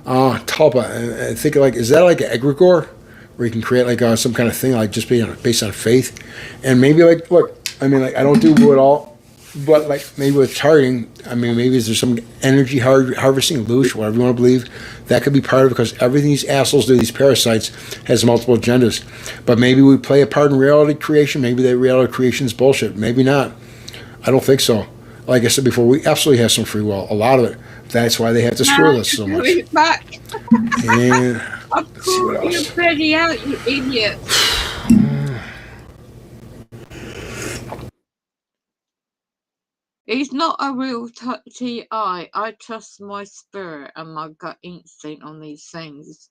Tulpa. I think like, is that like an egregore? Where you can create like some kind of thing like just based on faith, and maybe like look, I mean like I don't do it all, but like maybe with targeting, I mean maybe there's some energy harvesting, loosh, whatever you want to believe, that could be part of it because everything these assholes do, these parasites, has multiple agendas. But maybe we play a part in reality creation. Maybe that reality creation is bullshit. Maybe not. I don't think so. Like I said before, we absolutely have some free will, a lot of it. That's why they have to screw with us so much. Back. And I've called you bloody out, you idiot. He's not a real TI. I trust my spirit and my gut instinct on these things.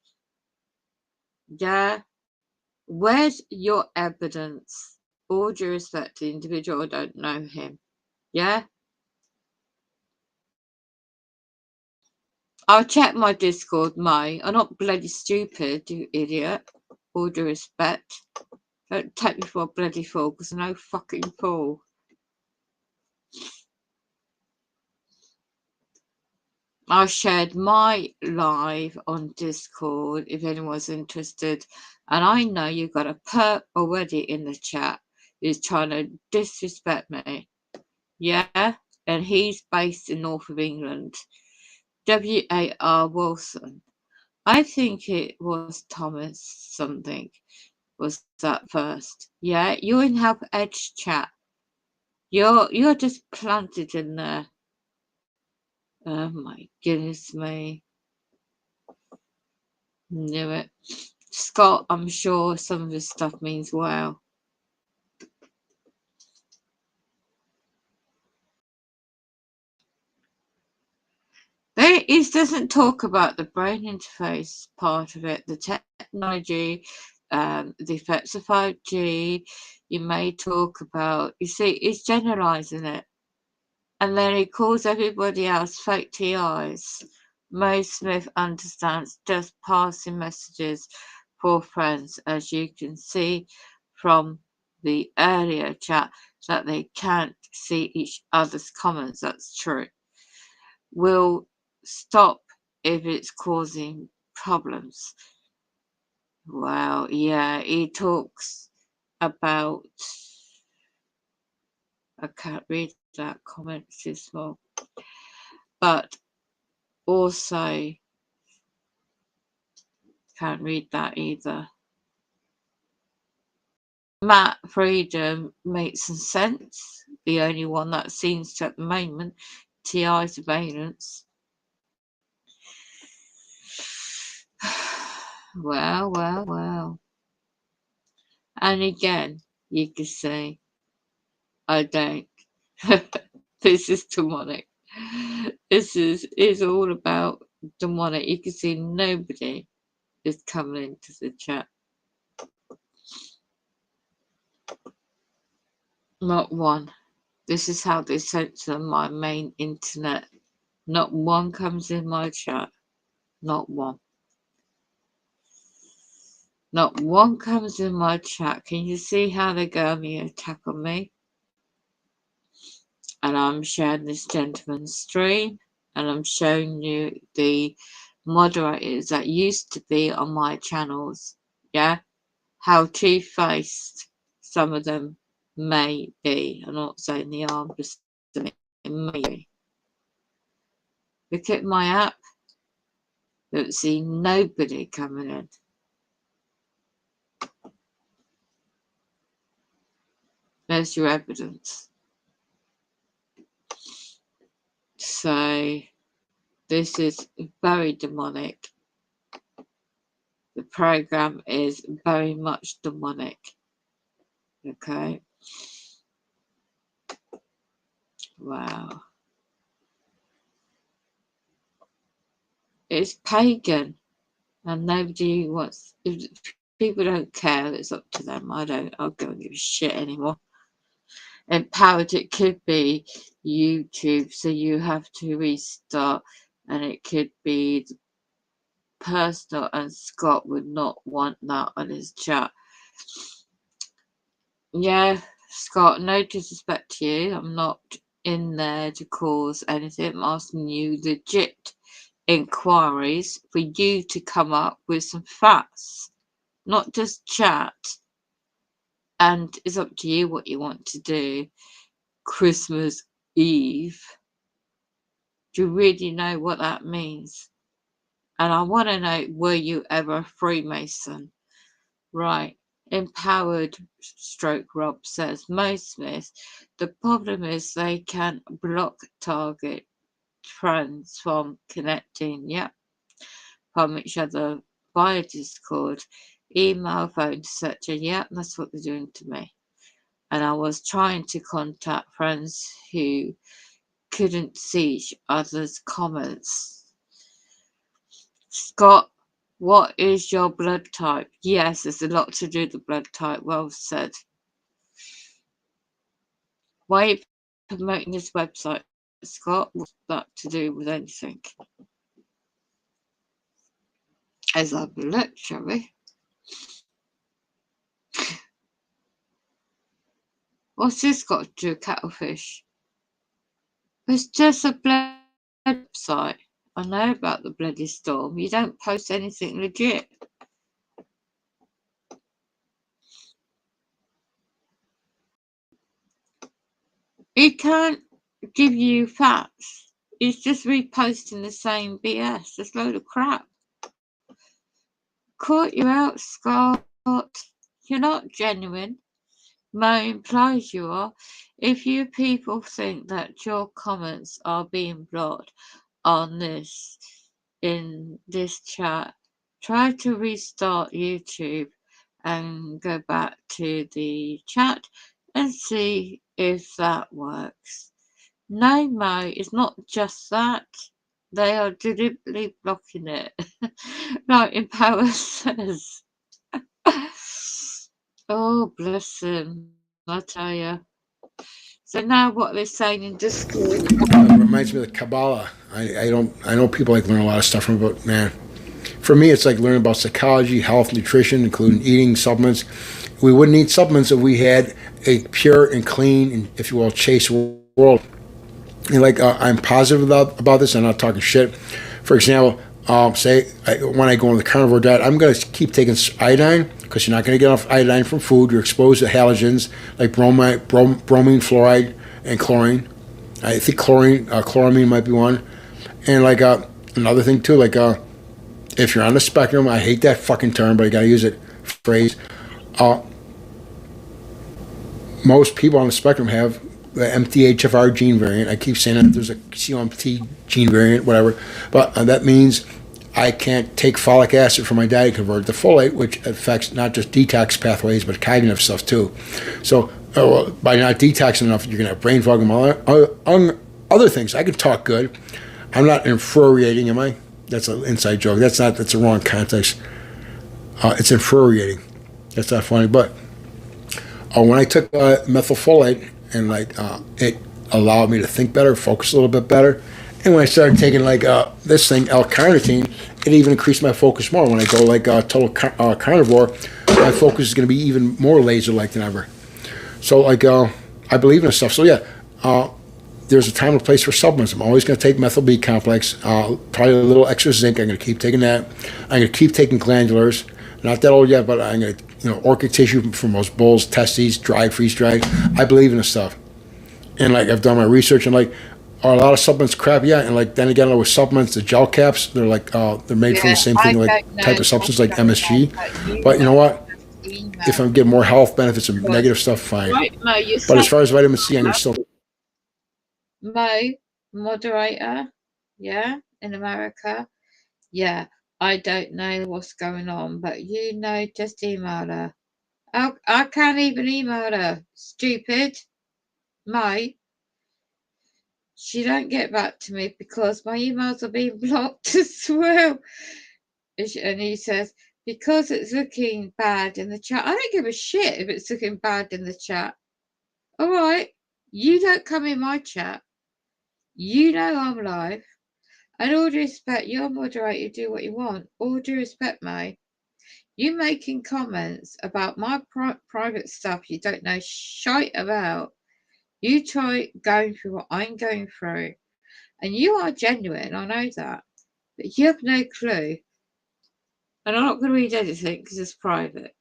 Yeah? Where's your evidence? All due respect to the individual, I don't know him. Yeah? I'll check my Discord, Mo. I'm not bloody stupid, you idiot. All due respect. Don't take me for a bloody fool, because I'm no fucking fool. I shared my live on Discord if anyone's interested. And I know you've got a perp already in the chat who's trying to disrespect me. Yeah? And he's based in north of England. W.A.R. Wilson. I think it was Thomas something was that first. Yeah? You're in Help Edge chat. You're just planted in there. Oh my goodness me. Knew it. Scott, I'm sure some of his stuff means wow. It doesn't talk about the brain interface part of it, the technology, the effects of 5G. You may talk about, you see, it's generalizing it. And then he calls everybody else fake TIs. Mo Smith understands just passing messages for friends, as you can see from the earlier chat, that they can't see each other's comments. That's true. Will stop if it's causing problems. Well, yeah, he talks about, I can't read that comment, it's too small. But also, can't read that either. Matt Freedom makes some sense. The only one that seems to at the moment, TI surveillance. Well. And again, you could say, I don't. This is demonic. This is all about demonic. You can see nobody is coming into the chat. Not one. This is how they censor my main internet. Not one comes in my chat. Not one. Not one comes in my chat. Can you see how they go on the attack on me? And I'm sharing this gentleman's stream, and I'm showing you the moderators that used to be on my channels. Yeah? How two-faced some of them may be. I'm not saying they are, I'm just saying it may be. Look at my app. Don't see nobody coming in. There's your evidence. So this is very demonic. The program is very much demonic. Okay. Wow. It's pagan, and nobody wants. If people don't care, it's up to them. I don't give a shit anymore. Empowered, it could be YouTube, so you have to restart, and it could be personal, and Scott would not want that on his chat. Yeah, Scott, no disrespect to you. I'm not in there to cause anything. I'm asking you legit inquiries for you to come up with some facts, not just chat. And it's up to you what you want to do. Christmas Eve. Do you really know what that means? And I want to know, were you ever a Freemason? Right. Empowered stroke Rob says, most myths, the problem is they can block target friends from connecting, from each other via Discord, email, phone, etc. That's what they're doing to me. And I was trying to contact friends who couldn't see each other's comments. Scott, what is your blood type? Yes, there's a lot to do with the blood type. Well said. Why are you promoting this website, Scott? What's that to do with anything? Let's have a look, shall we? What's this got to do with cuttlefish? It's just a blood website. I know about the bloody storm. You don't post anything legit. He can't give you facts. He's just reposting the same BS. It's a load of crap. Caught you out, Scott. You're not genuine. Mo implies you are. If you people think that your comments are being blocked on this, in this chat, try to restart YouTube and go back to the chat and see if that works. No, Mo, it's not just that. They are deliberately blocking it. Like Empower says. Oh, bless him. I tell you. So now what they're saying in Discord. It reminds me of the Kabbalah. I know people like learn a lot of stuff from it, but man, for me, it's like learning about psychology, health, nutrition, including eating supplements. We wouldn't eat supplements if we had a pure and clean, and if you will, chaste world. And I'm positive about this. I'm not talking shit. For example, when I go on the carnivore diet, I'm going to keep taking iodine because you're not going to get enough iodine from food. You're exposed to halogens like bromine, fluoride, and chlorine. I think chloramine might be one. And another thing too, if you're on the spectrum, I hate that fucking term, but I gotta use it. Phrase. most people on the spectrum have the MTHFR gene variant. I keep saying that there's a COMT gene variant, whatever, but that means I can't take folic acid from my diet to convert to folate, which affects not just detox pathways but cognitive stuff too. So by not detoxing enough, you're gonna have brain fog and other things. I can talk good. I'm not infuriating, am I? That's an inside joke. That's a wrong context. It's infuriating. That's not funny. But when I took methylfolate, and it allowed me to think better, focus a little bit better. And when I started taking this thing, L-carnitine, it even increased my focus more. When I go total carnivore, my focus is going to be even more laser-like than ever. So I believe in this stuff. So yeah, there's a time and place for supplements. I'm always going to take methyl B complex, probably a little extra zinc. I'm going to keep taking that. I'm going to keep taking glandulars. Not that old yet, but I'm going to, orchic tissue from those bulls, testes, dried, freeze-dried. I believe in this stuff. And I've done my research, and are a lot of supplements crap? Yeah. And then again, with supplements, the gel caps, they're they're made from the same thing, type of substance like MSG. But you know what? If I'm getting more health benefits and negative stuff, fine. Right, Mo, But as far as vitamin C, I'm going to still. Mo, moderator, yeah, in America, yeah. I don't know what's going on, but just email her. I can't even email her. Stupid. Mo. She don't get back to me because my emails are being blocked as well. And he says, because it's looking bad in the chat. I don't give a shit if it's looking bad in the chat. All right. You don't come in my chat. You know I'm live. And all due respect, you're a moderator, do what you want. All due respect, mate. You making comments about my private stuff you don't know shite about. You try going through what I'm going through. And you are genuine, I know that. But you have no clue. And I'm not going to read anything because it's private.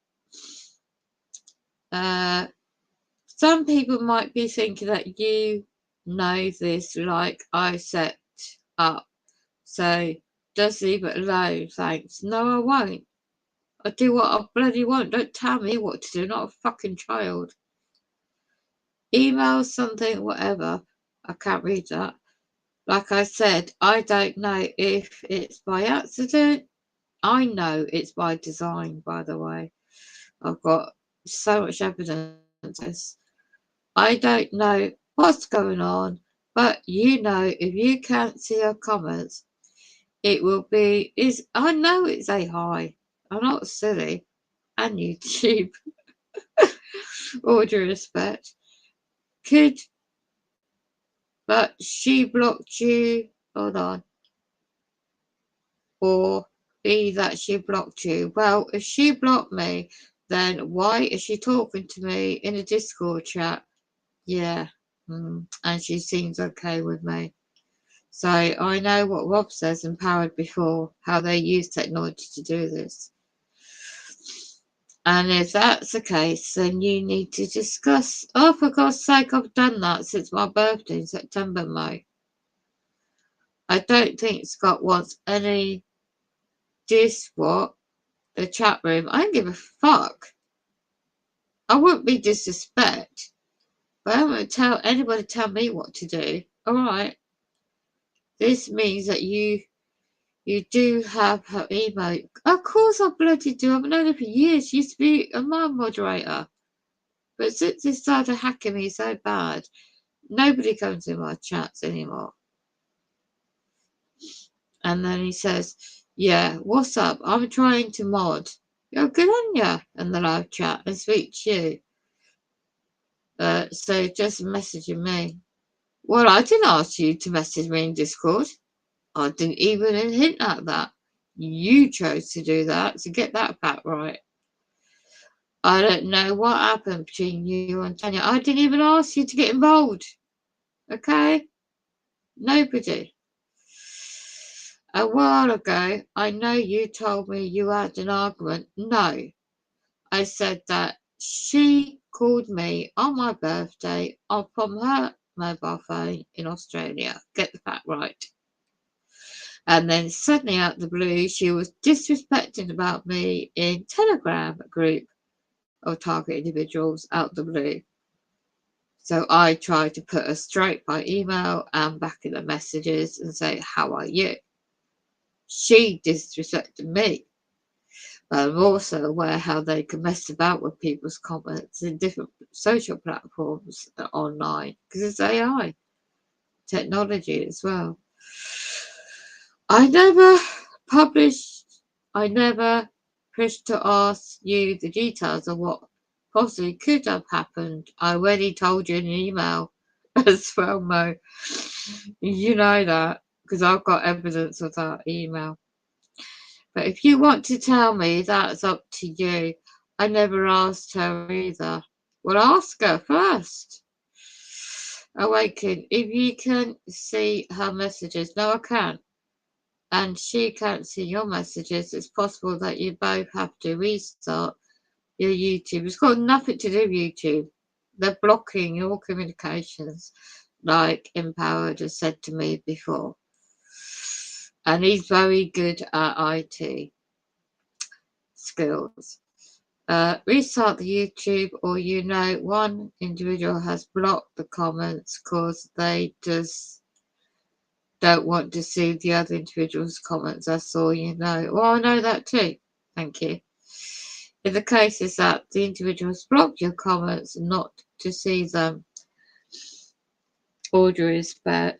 Some people might be thinking that you know this like I set up. So just leave it alone, thanks. No, I won't. I do what I bloody want. Don't tell me what to do, not a fucking child. Email something, whatever. I can't read that. Like I said, I don't know if it's by accident. I know it's by design, by the way. I've got so much evidence. I don't know what's going on, but if you can't see our comments, it will be, I know it's a high. I'm not silly. And YouTube. All due respect. But she blocked you. Hold on. Or be that she blocked you. Well, if she blocked me, then why is she talking to me in a Discord chat? Yeah. And she seems okay with me. So I know what Rob says in Powered Before, how they use technology to do this. And if that's the case, then you need to discuss. Oh, for God's sake, I've done that since my birthday in September, May. I don't think Scott wants any the chat room. I don't give a fuck. I wouldn't be disrespect, but I won't tell anybody tell me what to do. All right. This means that you do have her email. Of course I bloody do. I've known her for years. She used to be a moderator. But since they started hacking me so bad, nobody comes in my chats anymore. And then he says, yeah, what's up? I'm trying to mod. You're good on ya in the live chat and speak to you. So just messaging me. Well, I didn't ask you to message me in Discord. I didn't even hint at that. You chose to do that, so get that back right. I don't know what happened between you and Tanya. I didn't even ask you to get involved. Okay? Nobody. A while ago, I know you told me you had an argument. No. I said that she called me on my birthday from her mobile phone in Australia. Get the fact right. And then suddenly out of the blue, she was disrespecting about me in Telegram group of target individuals out the blue. So I try to put her straight by email and back in the messages and say, how are you? She disrespected me. But I'm also aware how they can mess about with people's comments in different social platforms online because it's AI technology as well. I never pushed to ask you the details of what possibly could have happened. I already told you in an email as well, Mo. You know that because I've got evidence of that email. But if you want to tell me, that's up to you. I never asked her either. Well, ask her first. Awaken, if you can see her messages. No, I can't. And she can't see your messages. It's possible that you both have to restart your YouTube. It's got nothing to do with YouTube. They're blocking your communications, like Empowered has said to me before. And he's very good at IT skills. Restart the YouTube, or one individual has blocked the comments because they just don't want to see the other individual's comments. That's all you know. Well, I know that too. Thank you. If the case is that the individuals blocked your comments not to see them, order is bad.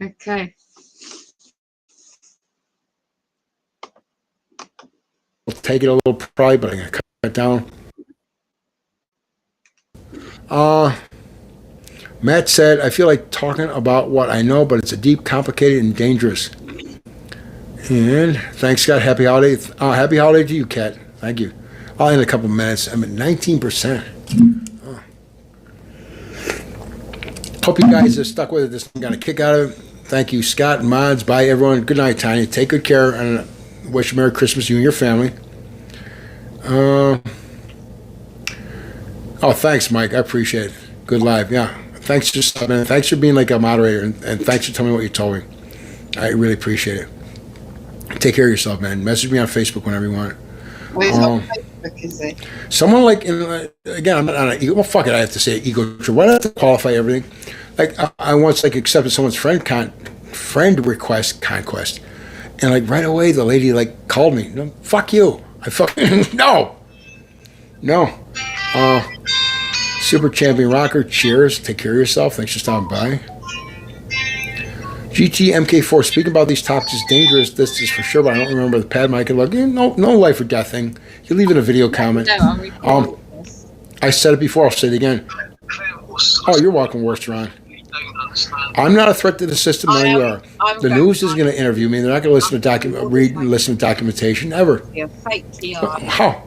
Okay. We'll take it a little pride, but I'm gonna cut it down. Uh, Matt said, I feel like talking about what I know, but it's a deep, complicated, and dangerous. And thanks, Scott. Happy holiday. Happy holiday to you, Kat. Thank you. I'll end in a couple minutes. I'm at 19%. Oh. Hope you guys are stuck with it. This got a kick out of it. Thank you, Scott and mods. Bye, everyone. Good night, Tanya. Take good care, and wish you Merry Christmas, you and your family. Oh, thanks, Mike. I appreciate it. Good live. Yeah. Thanks for stopping in. Thanks for being like a moderator, and thanks for telling me what you told me. I really appreciate it. Take care of yourself, man. Message me on Facebook whenever you want. Where's on Facebook, is it? Someone like, again, I'm not on an ego. Well, fuck it. I have to say ego trip. Why do I have to qualify everything? Like, I once like accepted someone's friend request conquest, and like right away the lady like called me. No, fuck you. I fucking no. Super Champion Rocker, cheers. Take care of yourself. Thanks for stopping by. GTMK4, speaking about these topics is dangerous. This is for sure, but I don't remember the pad mic. No life or death thing. You leave it in a video comment. I said it before. I'll say it again. Oh, you're welcome, worst Ron. I'm not a threat to the system. No, you are. The news is going to interview me. They're not going to listen to listen to documentation ever. How?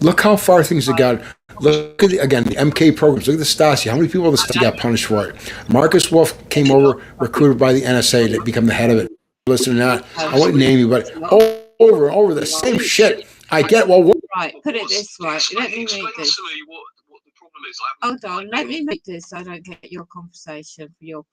Look how far things have gotten. Look at the MK programs. Look at the Stasi. How many people in the Stasi got punished for it? Marcus Wolf came over, recruited by the NSA to become the head of it. Listen to that. I won't name you, but over and over the same shit. I get. Well, right. Put it this way. Let me read this. Hold on. Let me make this so I don't get your conversation for your.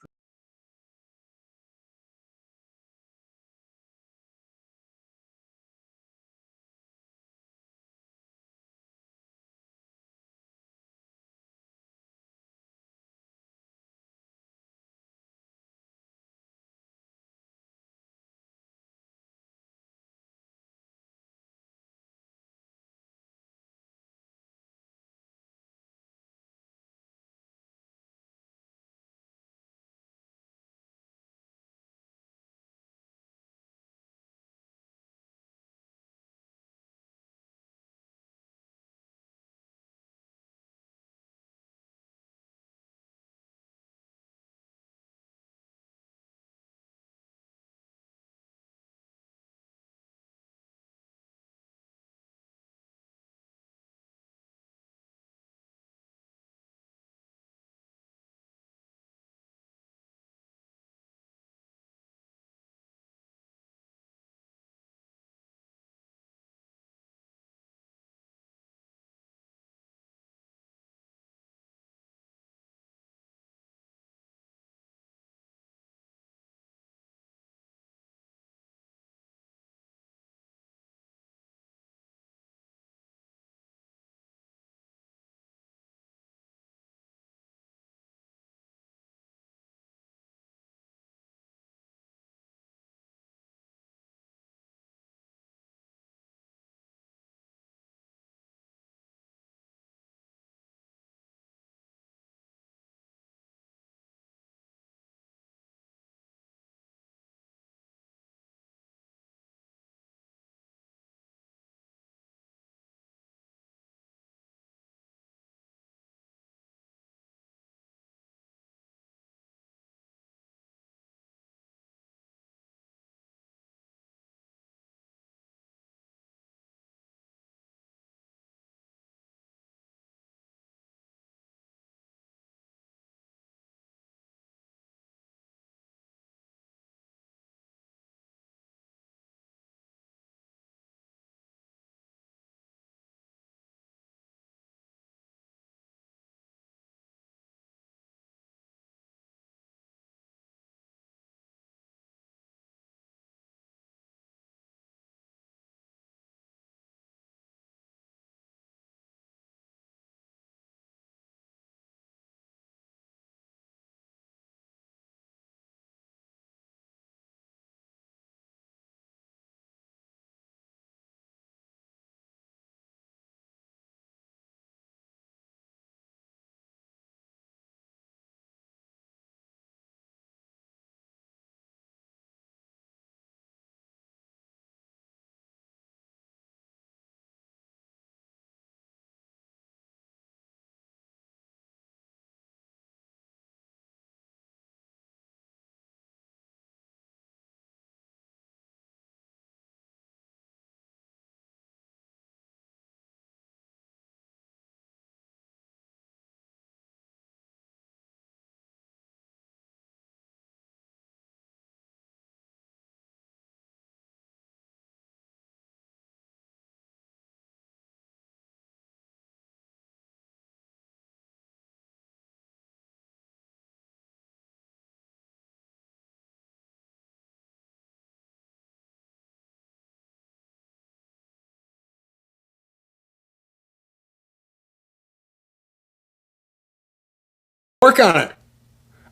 work on it.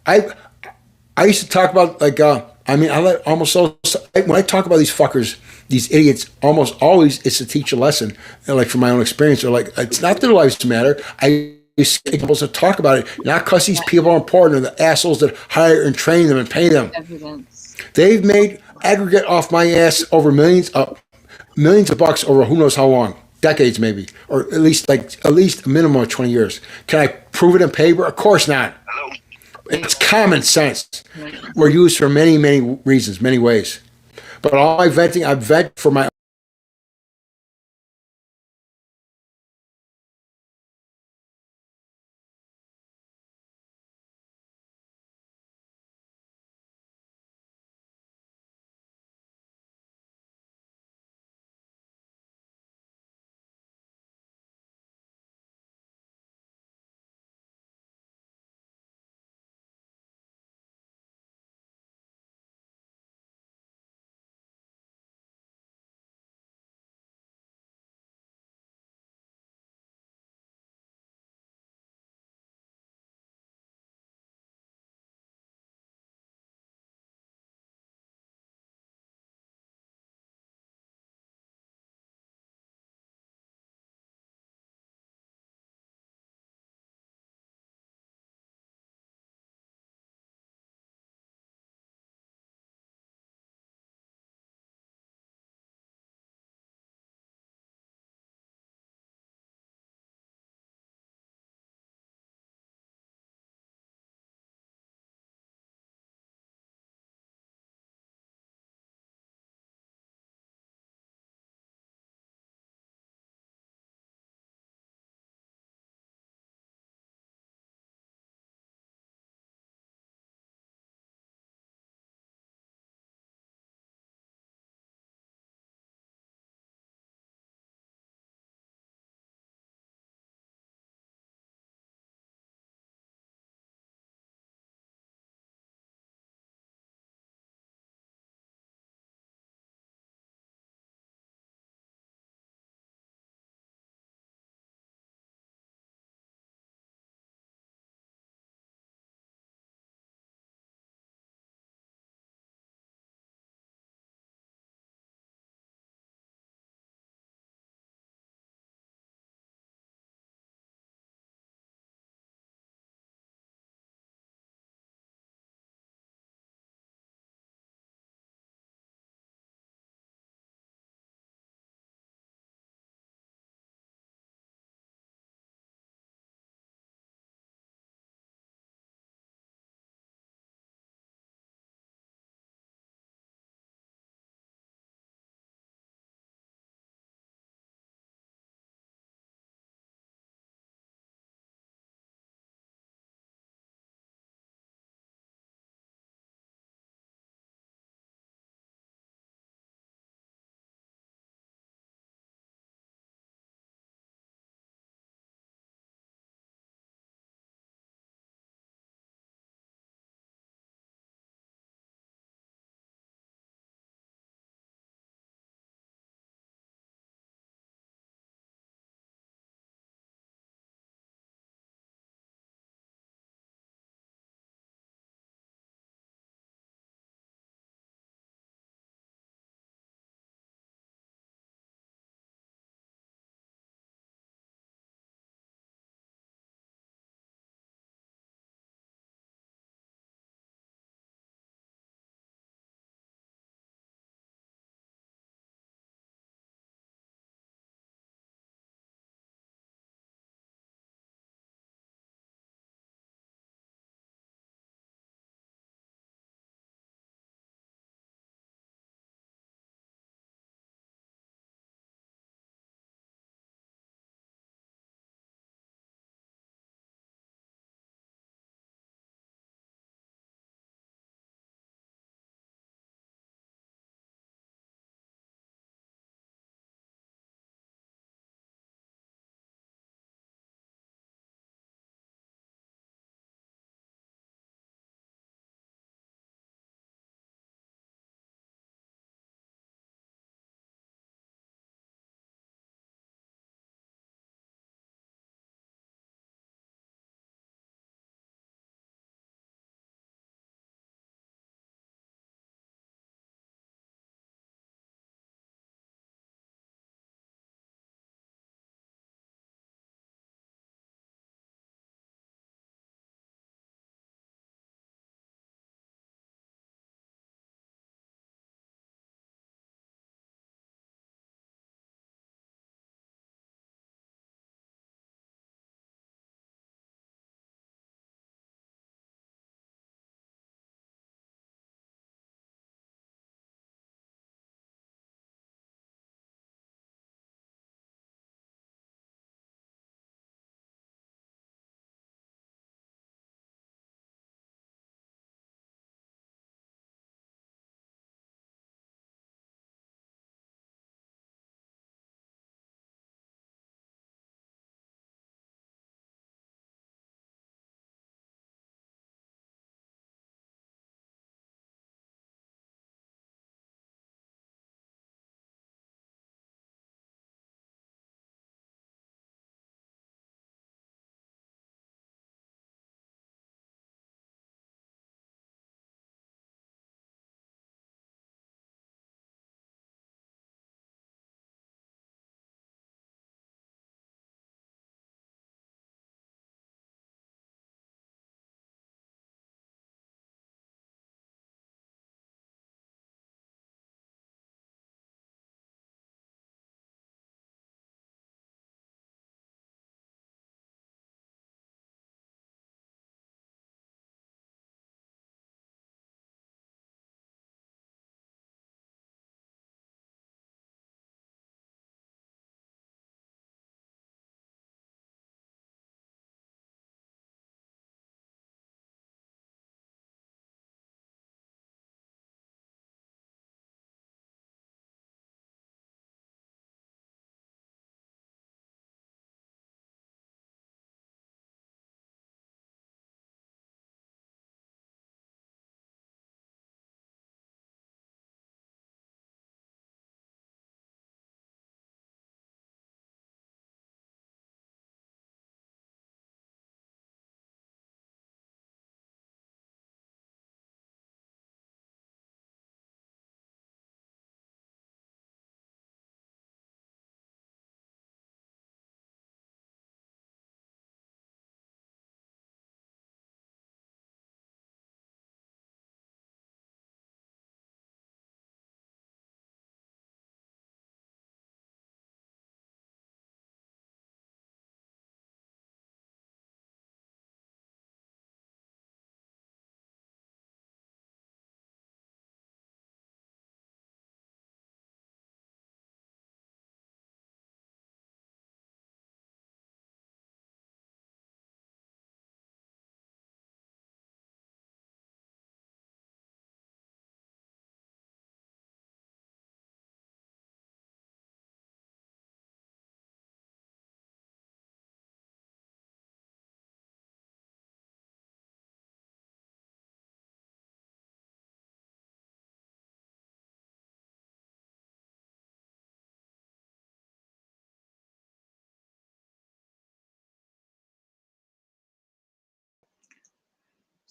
I I used to talk about like I mean I let almost so when I talk about these fuckers, these idiots, almost always it's to teach a lesson. Like from my own experience, or like it's not their lives matter. I use examples to talk about it, not because these people are important and the assholes that hire and train them and pay them. Evidence. They've made aggregate off my ass over millions of bucks over who knows how long, decades maybe, or at least a minimum of 20 years. Can I prove it in paper? Of course not. Hello. It's common sense. Right. We're used for many, many reasons, many ways. But all my venting, I vent for my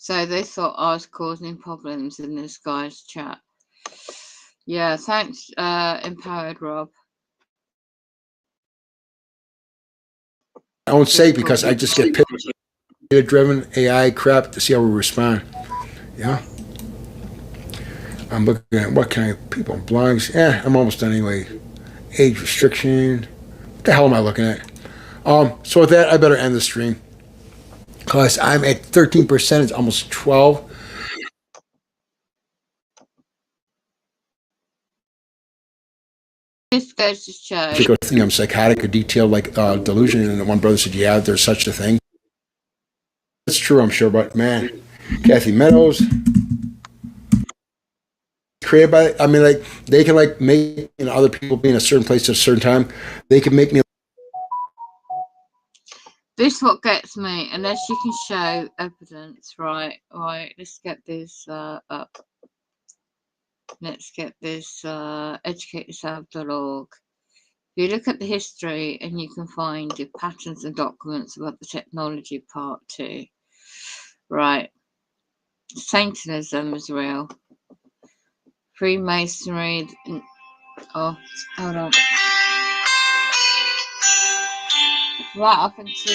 So they thought I was causing problems in this guy's chat. Yeah, thanks, Empowered Rob. I won't say because I just get data-driven AI crap to see how we respond. Yeah. I'm looking at what kind of people blogs. I'm almost done anyway. Age restriction. What the hell am I looking at? So with that, I better end the stream because I'm at 13%. It's almost 12. This goes to show. Particular thing, I'm psychotic or detailed like delusion, and one brother said, "Yeah, there's such a thing." That's true, I'm sure, but man, Kathy Meadows, created by. I mean, like they can like make other people be in a certain place at a certain time. They can make me. This what gets me, unless you can show evidence, right? Right, let's get this up. Let's get this educateyourself.org. If you look at the history and you can find the patterns and documents about the technology part too. Right. Satanism is real. Freemasonry. Oh, hold on. Right up into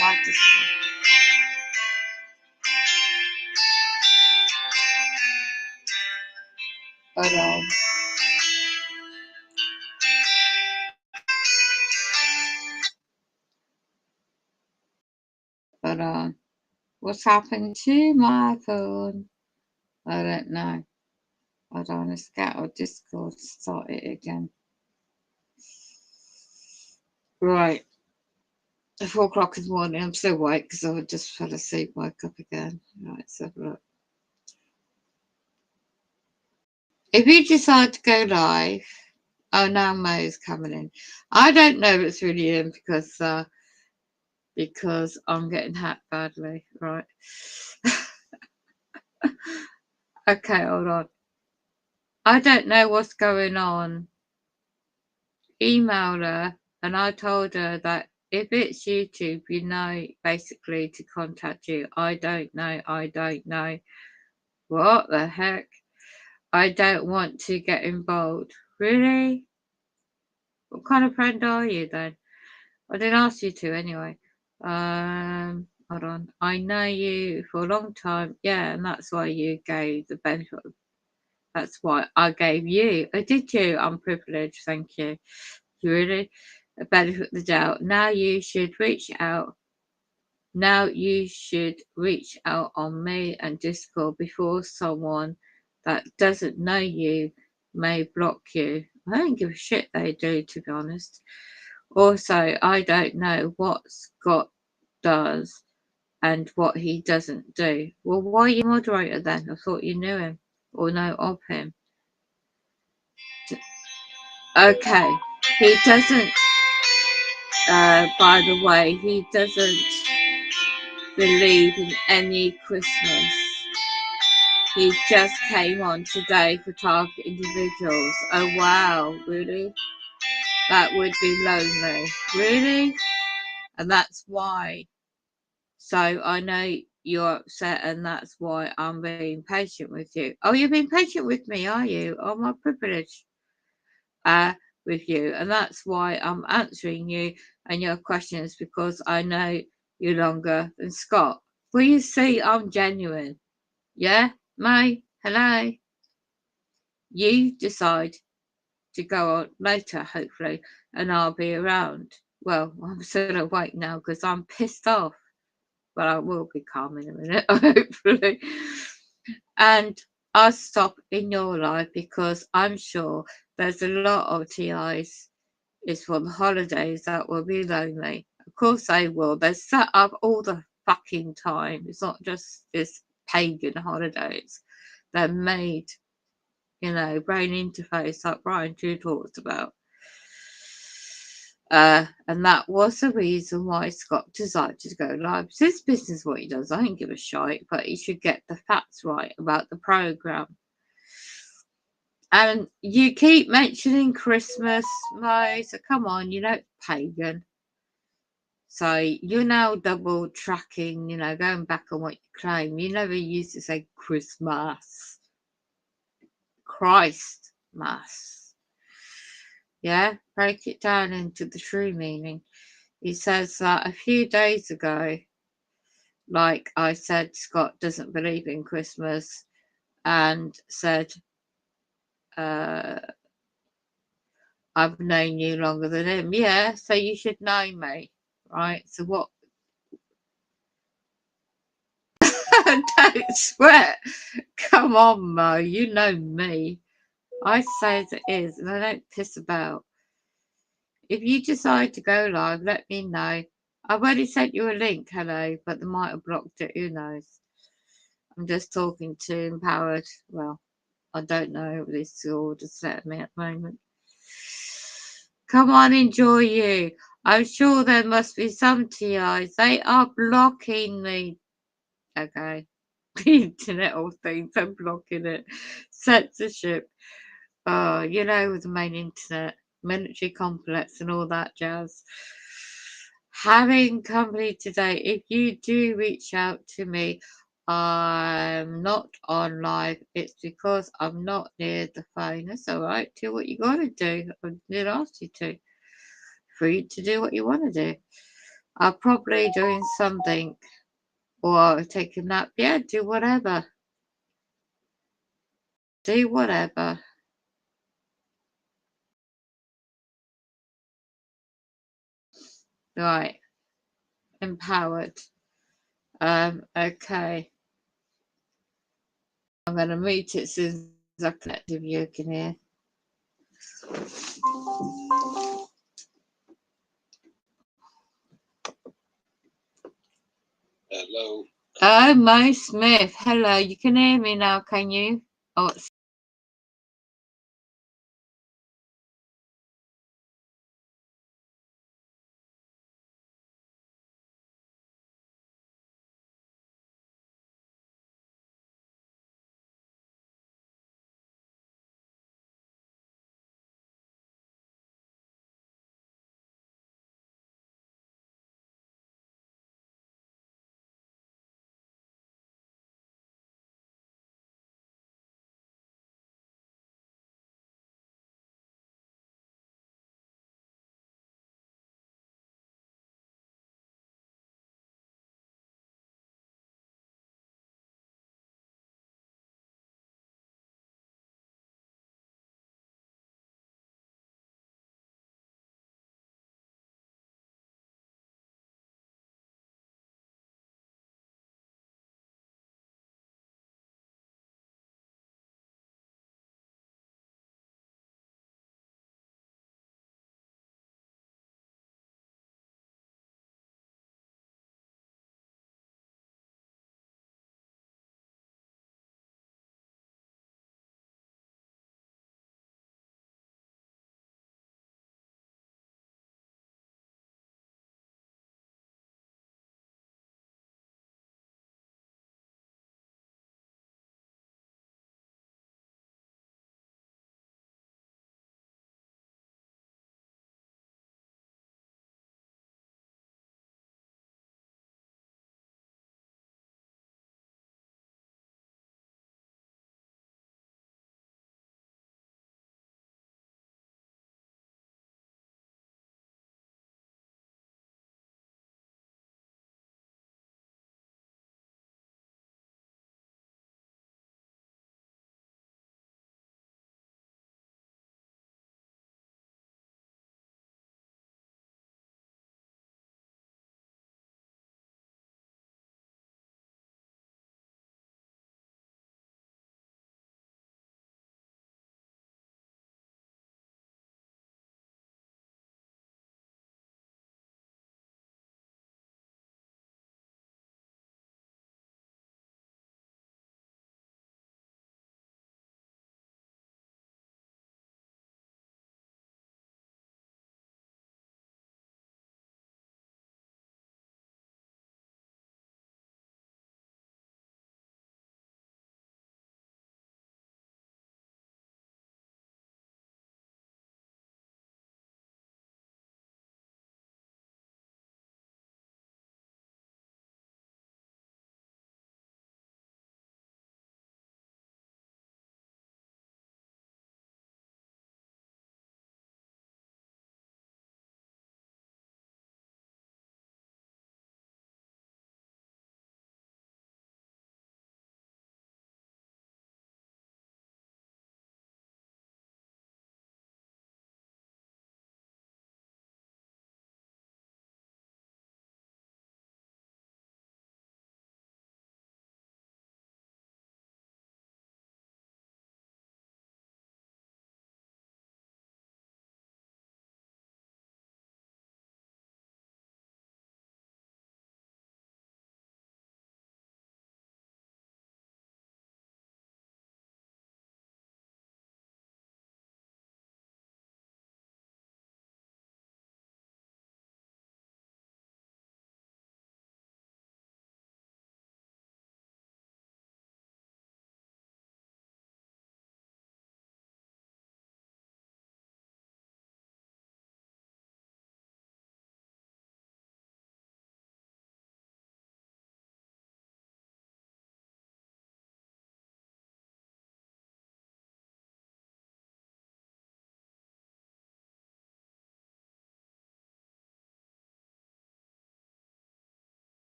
my discipline. Hold on. Hold on. What's happened to my phone? I don't know. Hold on, let's get our Discord, start it again. Right. 4 o'clock in the morning, I'm still awake because I just fell asleep, woke up again. Right, let's have a look. If you decide to go live, oh, now Mo's coming in. I don't know if it's really in because I'm getting hacked badly, right? Okay, hold on. I don't know what's going on. Email her, and I told her that if it's YouTube, you know, basically to contact you. I don't know. What the heck? I don't want to get involved. Really? What kind of friend are you then? I didn't ask you to anyway. Hold on. I know you for a long time. Yeah, and that's why you gave the benefit. That's why I gave you. Oh, did you? I'm privileged. Thank you. You really a benefit of the doubt. Now you should reach out. Now you should reach out on me and Discord before someone that doesn't know you may block you. I don't give a shit they do, to be honest. Also, I don't know what Scott does and what he doesn't do. Well, why are you moderator then? I thought you knew him or know of him. Okay, he doesn't, by the way, he doesn't believe in any Christmas. He just came on today for target individuals. Oh wow, really? That would be lonely. Really? And that's why. So I know you're upset and that's why I'm being patient with you. Oh, you're being patient with me, are you? Oh, my privilege. With you. And that's why I'm answering you and your questions because I know you longer than Scott. Well, you see, I'm genuine. Yeah? May? Hello? You decide to go on later, hopefully, and I'll be around. Well, I'm still awake now because I'm pissed off, but I will be calm in a minute, hopefully. And I'll stop in your life because I'm sure there's a lot of TIs is for the holidays that will be lonely. Of course they will. They're set up all the fucking time. It's not just this pagan holidays. They're made, brain interface like Brian Drew talked about. And that was the reason why Scott decided to go live. It's his business what he does. I don't give a shite, but he should get the facts right about the program. And you keep mentioning Christmas, Mo, so come on, it's pagan. So you're now double tracking, going back on what you claim. You never used to say Christmas. Christ Mass. Yeah, break it down into the true meaning. He says that a few days ago, like I said, Scott doesn't believe in Christmas and said, I've known you longer than him. Yeah, so you should know me, right? So what? Don't sweat. Come on, Mo. You know me. I say as it is, and I don't piss about. If you decide to go live, let me know. I've already sent you a link, hello, but they might have blocked it. Who knows? I'm just talking to Empowered. Well, I don't know. This all just let me at the moment. Come on, enjoy you. I'm sure there must be some TIs. They are blocking me. Okay. The internet all things are blocking it. Censorship. With the main internet, military complex and all that jazz. Having company today. If you do reach out to me, I'm not on live. It's because I'm not near the phone. That's all right. Do what you got to do. I did ask you to. Free to do what you want to do. I'm probably doing something or take a nap. Yeah, do whatever. Do whatever. Right. Empowered. Okay. I'm going to mute it as soon as I connect with you can hear. Hello. Oh, Mo Smith. Hello. You can hear me now, can you? Oh, it's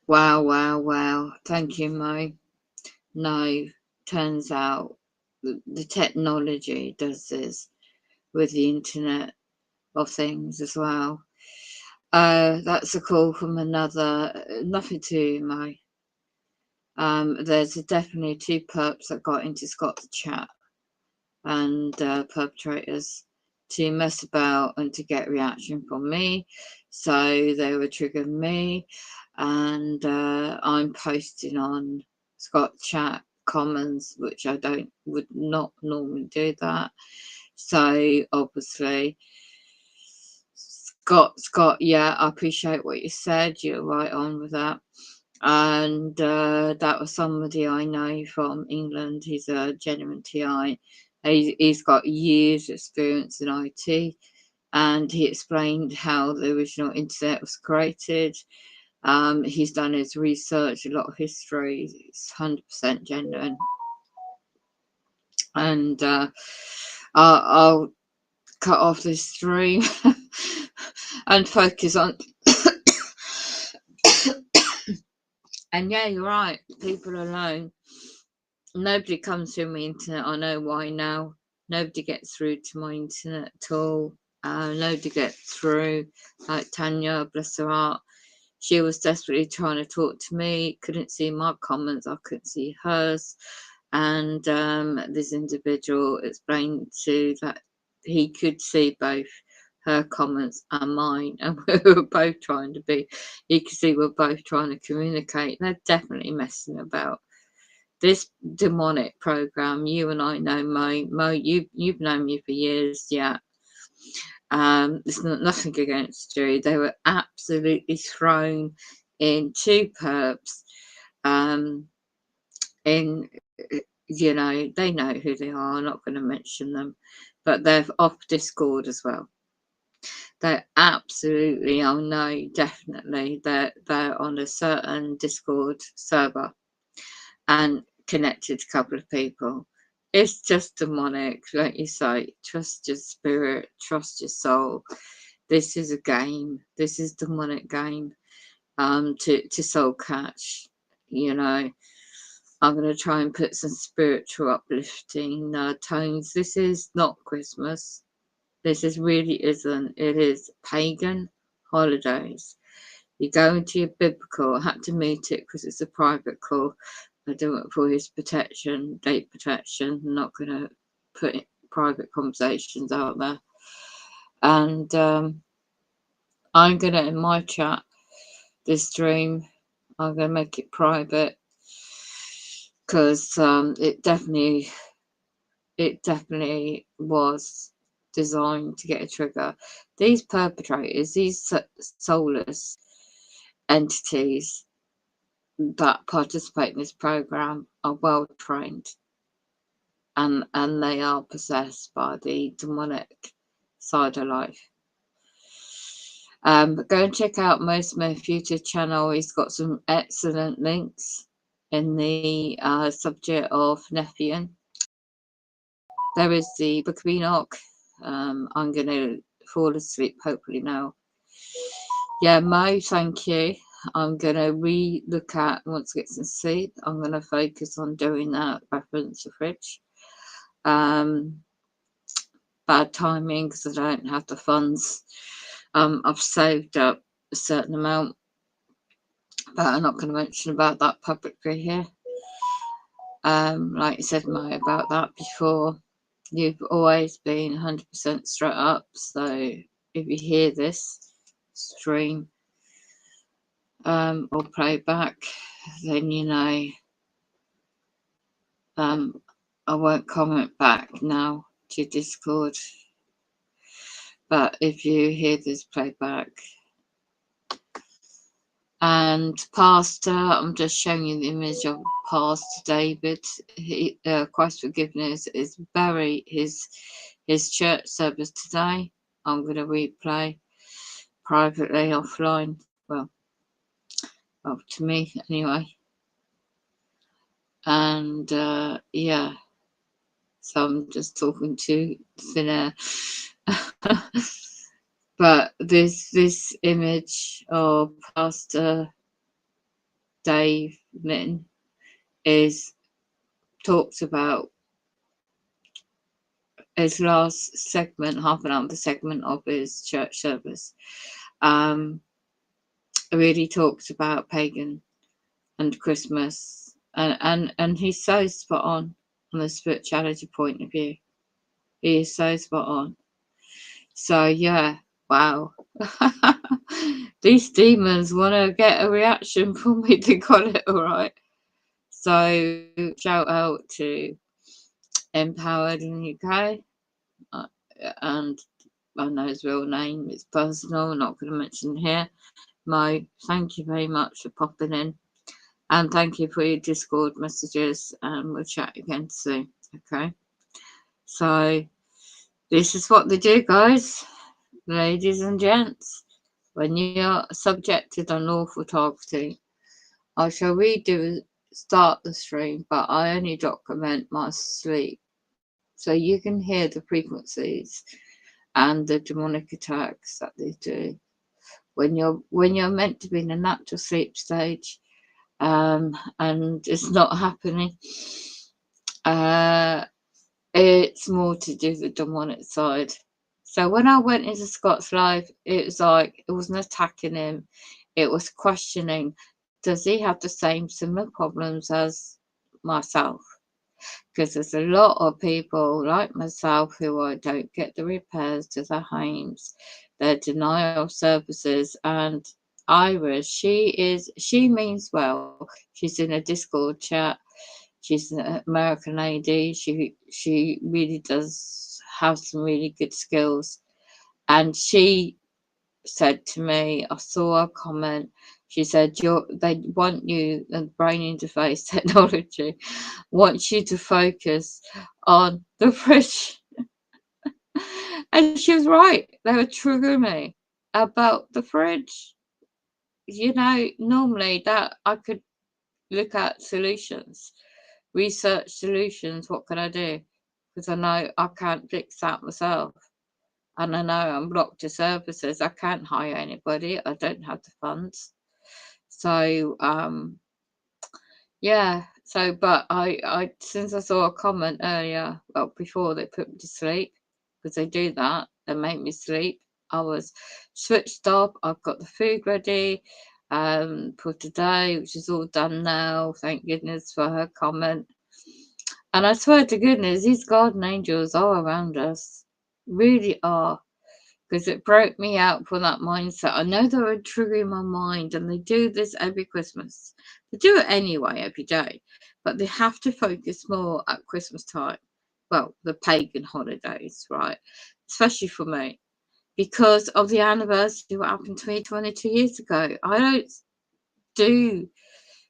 Wow. Thank you, Mo. No, turns out the technology does this with the Internet of Things as well. That's a call from another, nothing to you, Mo. There's definitely 2 perps that got into Scott's chat and perpetrators to mess about and to get reaction from me. So they were triggering me, and I'm posting on Scott chat comments, which I would not normally do that. So obviously, Scott, yeah, I appreciate what you said. You're right on with that. And that was somebody I know from England. He's a genuine TI. He's got years experience in IT, and he explained how the original internet was created. He's done his research, a lot of history. It's 100% genuine. And I'll cut off this stream and focus on and yeah, you're right, people alone. Nobody comes through my internet. I know why now. Nobody gets through to my internet at all. Nobody gets through. Like Tanya, bless her heart, she was desperately trying to talk to me. Couldn't see my comments. I couldn't see hers. And this individual explained to that he could see both her comments and mine, and we were both trying to be. You could see we're both trying to communicate. They're definitely messing about. This demonic program, you and I know, Mo, you've known me for years, yeah. It's nothing against you. They were absolutely thrown in 2 perps. In they know who they are. I'm not going to mention them, but they're off Discord as well. They're absolutely, I know, definitely, they're on a certain Discord server and connected to a couple of people. It's just demonic, like you say. Trust your spirit, trust your soul. This is a game. This is demonic game. To soul catch. I'm going to try and put some spiritual uplifting tones. This is not Christmas. This really isn't. It is pagan holidays. You go into your biblical. I had to mute it because it's a private call. I do it for his protection, data protection. I'm not going to put private conversations out there. And I'm going to, in my chat, this stream, I'm going to make it private because it definitely was designed to get a trigger. These perpetrators, these soulless entities that participate in this program are well trained, and they are possessed by the demonic side of life. Go and check out Most YouTube channel. He's got some excellent links in the subject of Nephian. There is the Book of Enoch. I'm going to fall asleep hopefully now. Yeah, Mo, thank you. I'm going to re-look at, once I get some sleep, I'm going to focus on doing that reference to fridge. Bad timing because I don't have the funds. I've saved up a certain amount, but I'm not going to mention about that publicly here. Like you said, Mo, about that before. You've always been 100% straight up, so if you hear this stream or playback, then you know I won't comment back now to Discord. But if you hear this playback, and Pastor, I'm just showing you the image of Pastor David. Christ's forgiveness is bury his church service today. I'm going to replay privately offline. Well, to me anyway. And yeah, so I'm just talking to thin air. But this image of Pastor Dave Lynn talks about his last segment, half an hour segment of his church service. Really talks about pagan and Christmas, and he's so spot on the spirituality point of view. He is so spot on. So yeah, wow. These demons want to get a reaction from me. They got it all right. So shout out to Empowered in the UK, and I know his real name. It's personal. I'm not going to mention here. Mo, thank you very much for popping in, and thank you for your Discord messages. And we'll chat again soon. Okay. So this is what they do, guys, ladies and gents. When you're subjected to unlawful targeting, I shall start the stream, but I only document my sleep, so you can hear the frequencies and the demonic attacks that they do when you're meant to be in a natural sleep stage, and it's not happening. It's more to do with the demonic side. So when I went into Scott's life, it was like it wasn't attacking him, it was questioning, does he have the same similar problems as myself? Because there's a lot of people like myself who don't get the repairs to their homes, their denial of services. And Iris, she means well. She's in a Discord chat. She's an American lady. She really does have some really good skills. And she said to me, I saw a comment. She said, they want you, the brain interface technology wants you to focus on the fridge. And she was right. They were triggering me about the fridge. You know, normally that I could look at solutions, research solutions. What can I do? Because I know I can't fix that myself. And I know I'm blocked to services. I can't hire anybody. I don't have the funds. So, yeah. So, but I since I saw a comment earlier, well, before they put me to sleep, because they do that, they make me sleep. I was switched off. I've got the food ready, for today, which is all done now. Thank goodness for her comment. And I swear to goodness, these garden angels are around us, really are. Because it broke me out from that mindset. I know they're triggering my mind, and they do this every Christmas. They do it anyway every day, but they have to focus more at Christmas time. Well, the pagan holidays, right? Especially for me, because of the anniversary of what happened to me 22 years ago. I don't do.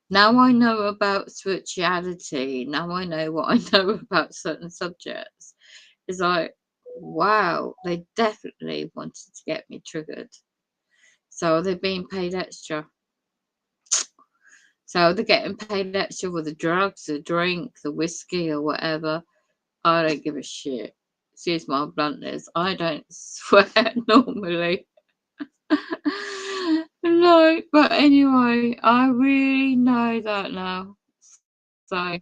Now I know about spirituality. Now I know what I know about certain subjects. It's like, wow, they definitely wanted to get me triggered. So they're being paid extra. So they're getting paid extra with the drugs, the drink, the whiskey, or whatever. I don't give a shit. Excuse my bluntness. I don't swear normally. No, but anyway, I really know that now. So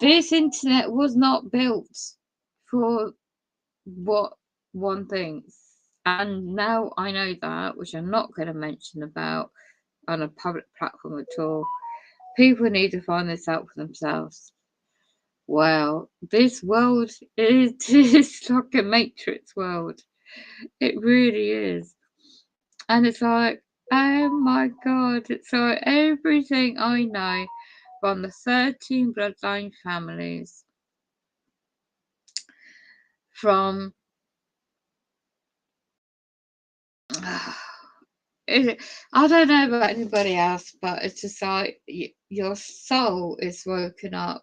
this internet was not built for what one thinks. And now I know that, which I'm not going to mention about on a public platform at all. People need to find this out for themselves. Well, this world is like a matrix world. It really is. And it's like, oh my God, it's like everything I know from the 13 bloodline families, from I don't know about anybody else, but it's just like your soul is woken up,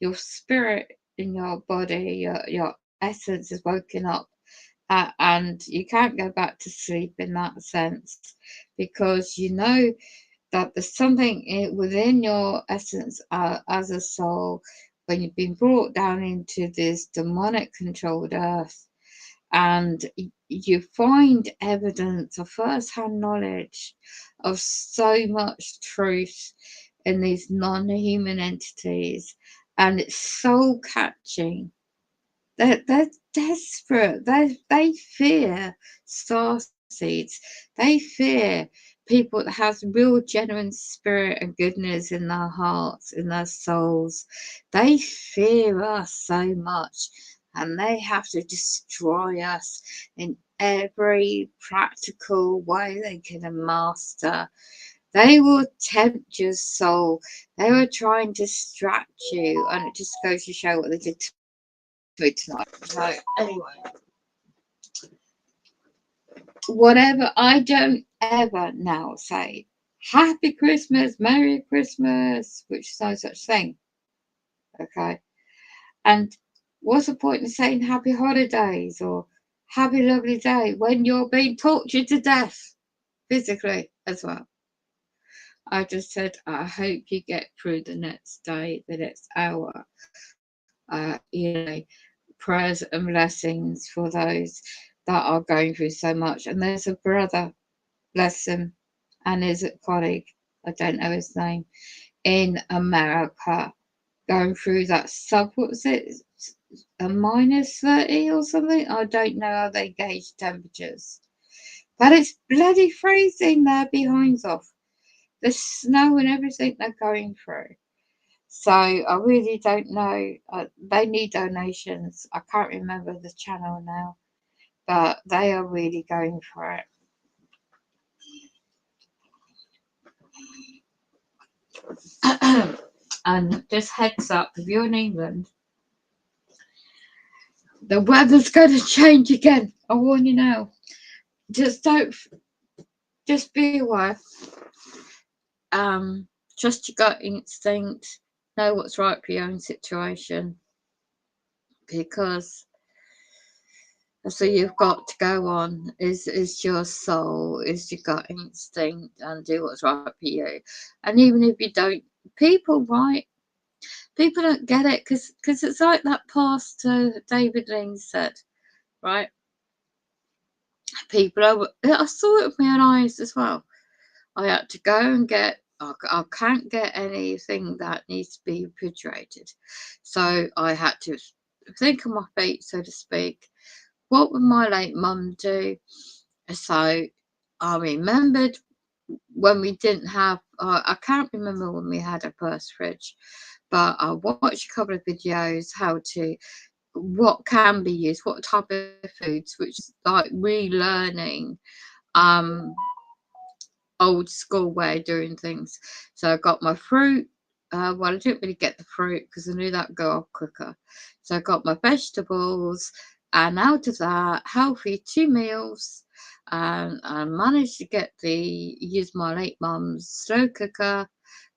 your spirit in your body, your essence is woken up, and you can't go back to sleep in that sense, because you know that there's something within your essence as a soul when you've been brought down into this demonic controlled earth. and you find evidence of first-hand knowledge of so much truth in these non-human entities, and it's soul catching. They're desperate. They fear star seeds. They fear people that have real genuine spirit and goodness in their hearts, in their souls. They fear us so much, and they have to destroy us in every practical way they can master. They will tempt your soul. They will try and distract you, and it just goes to show what they did to me tonight. So anyway, whatever, I don't ever now say Happy Christmas, Merry Christmas, which is no such thing. Okay. And what's the point in saying Happy Holidays or Happy Lovely Day when you're being tortured to death physically as well? I just said, I hope you get through the next day, the next hour. You know, prayers and blessings for those that are going through so much. And there's a brother, bless him, and his colleague, I don't know his name, in America, going through that what was it, a minus 30 or something? I don't know how they gauge temperatures. But it's bloody freezing their behinds off. The snow and everything they're going through. So I really don't know. They need donations. I can't remember the channel now, but they are really going for it. And just heads up, if you're in England, the weather's going to change again. I warn you now. Just be aware. Trust your gut instinct. Know what's right for your own situation, because so you've got to go on is your soul, is your gut instinct, and do what's right for you. And even if you don't, people don't get it, because it's like that pastor David Lane said, right? People I saw it with my own eyes as well. I had to go and get, I can't get anything that needs to be refrigerated, so I had to think on my feet, so to speak. What would my late mum do? So I remembered when we didn't have, I can't remember when we had a first fridge, but I watched a couple of videos how to, what can be used, what type of foods, which is like relearning old school way of doing things. So I got my fruit. Well, I didn't really get the fruit because I knew that would go off quicker. So I got my vegetables, and out of that, healthy 2 meals. And I managed to use my late mum's slow cooker,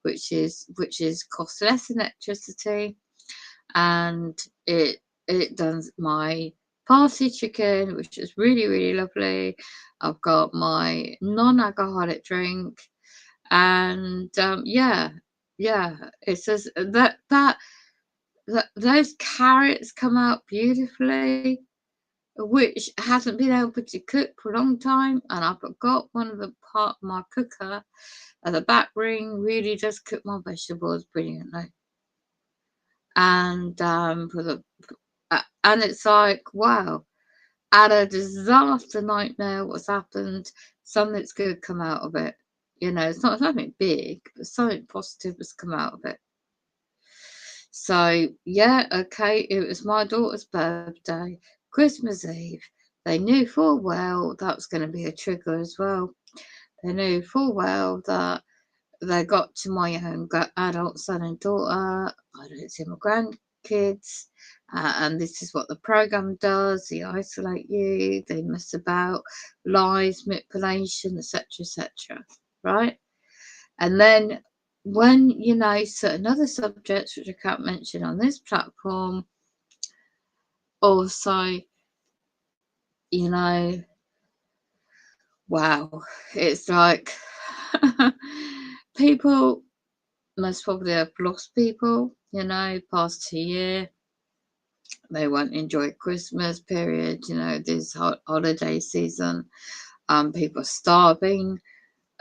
which cost less electricity, and it does my parsley chicken, which is really, really lovely. I've got my non-alcoholic drink, and it says that those carrots come out beautifully, which hasn't been able to cook for a long time, and I forgot one of the part of my cooker at the back ring really does cook my vegetables brilliantly. And and it's like, wow, out of disaster nightmare, what's happened, something's good come out of it. You know, it's not something big, but something positive has come out of it. So yeah, okay, it was my daughter's birthday, Christmas Eve. They knew full well that was going to be a trigger as well. They knew full well that they got to my own adult son and daughter. I don't see my grandkids. And this is what the program does. They isolate you. They mess about, lies, manipulation, etc., etc. Right? And then when, you know, certain other subjects, which I can't mention on this platform, also, you know, wow, it's like people most probably have lost people, you know, past 2 years. They won't enjoy Christmas period, this holiday season. People are starving.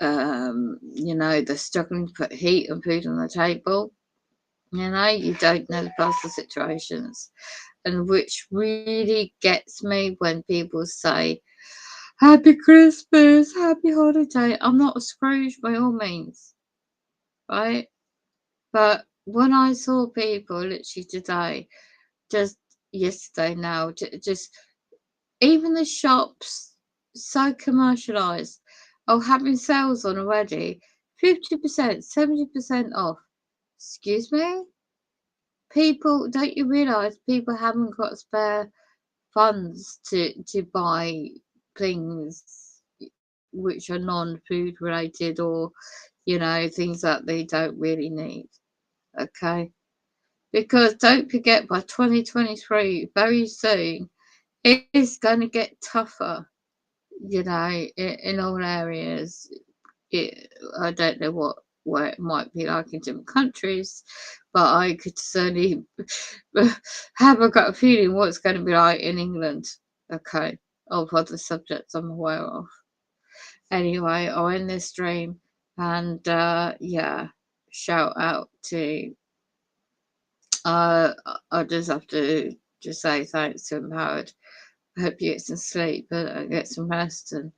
They're struggling to put heat and food on the table. You don't know the personal situations. And which really gets me when people say, Happy Christmas, happy holiday. I'm not a Scrooge by all means, right? But when I saw people literally today, just yesterday now, just even the shops so commercialised, having sales on already, 50%, 70% off. Excuse me? People, don't you realise people haven't got spare funds to buy things which are non-food related, or things that they don't really need? Okay, because don't forget, by 2023, very soon, it is going to get tougher, in all areas. I don't know where it might be like in different countries, but I could certainly have a gut feeling what it's going to be like in England. Okay, of other subjects I'm aware of. Anyway, I'll end this stream, and shout out to. I just have to just say thanks to Empowered. I hope you get some sleep, but get some rest and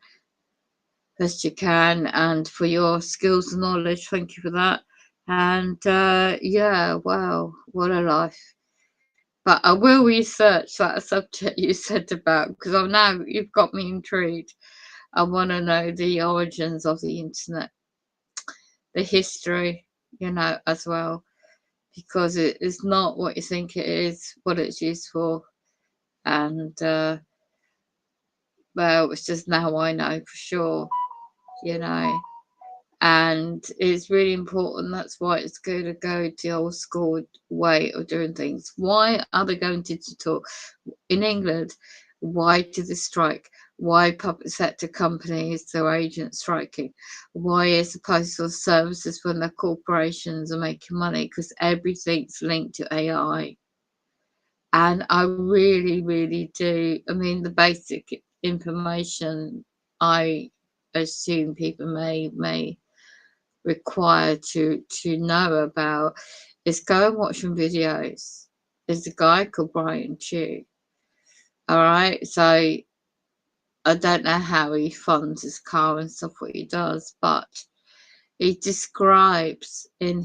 best you can, and for your skills and knowledge, thank you for that. And wow, what a life. But I will research that subject you said about, because you've got me intrigued. I want to know the origins of the internet, the history, as well, because it is not what you think it is, what it's used for. And well, it's just now I know for sure, and it's really important. That's why it's good to go to the old school way of doing things. Why are they going digital in England? Why did they strike? Why public sector companies, their agents striking? Why is the postal services, when their corporations are making money? Because everything's linked to AI. And I really, really do. I mean, the basic information I assume people may require to know about is go and watch some videos. There's a guy called Brian Chew. All right, so I don't know how he funds his car and stuff, what he does, but he describes in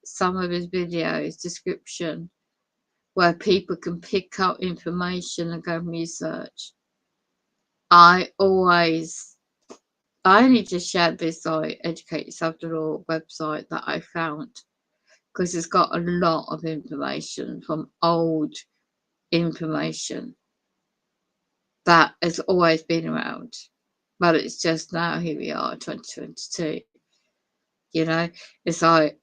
some of his videos description where people can pick up information and go and research. I only just shared this educateyourself.org website that I found, because it's got a lot of information from old information that has always been around, but it's just now, here we are, 2022. It's like,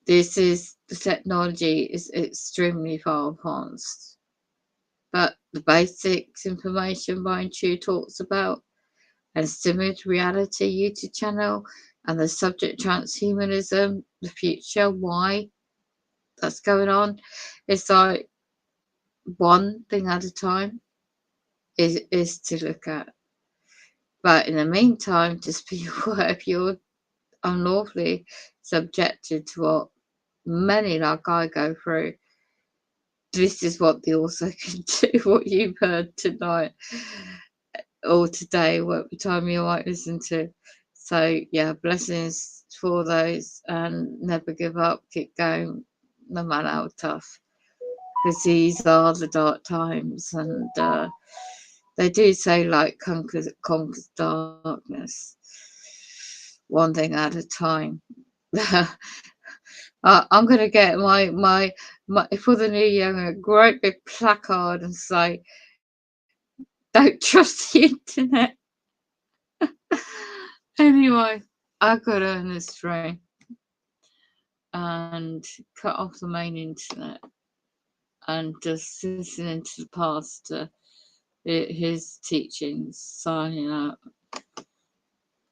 the technology is extremely far advanced, but the basics information Brian Chew talks about, and Stimulated Reality YouTube channel, and the subject transhumanism, the future, why that's going on. It's like one thing at a time is to look at. But in the meantime, just be aware if you're unlawfully subjected to what many like I go through. This is what they also can do, what you've heard tonight or today, whatever time you might listen to. So yeah, blessings for those, and never give up, keep going, no matter how tough, because these are the dark times, and they do say light conquers darkness, one thing at a time. I'm going to get my for the new year, a great big placard and say, don't trust the internet. Anyway, I got on this train and cut off the main internet and just listening to the pastor, his teachings, signing out.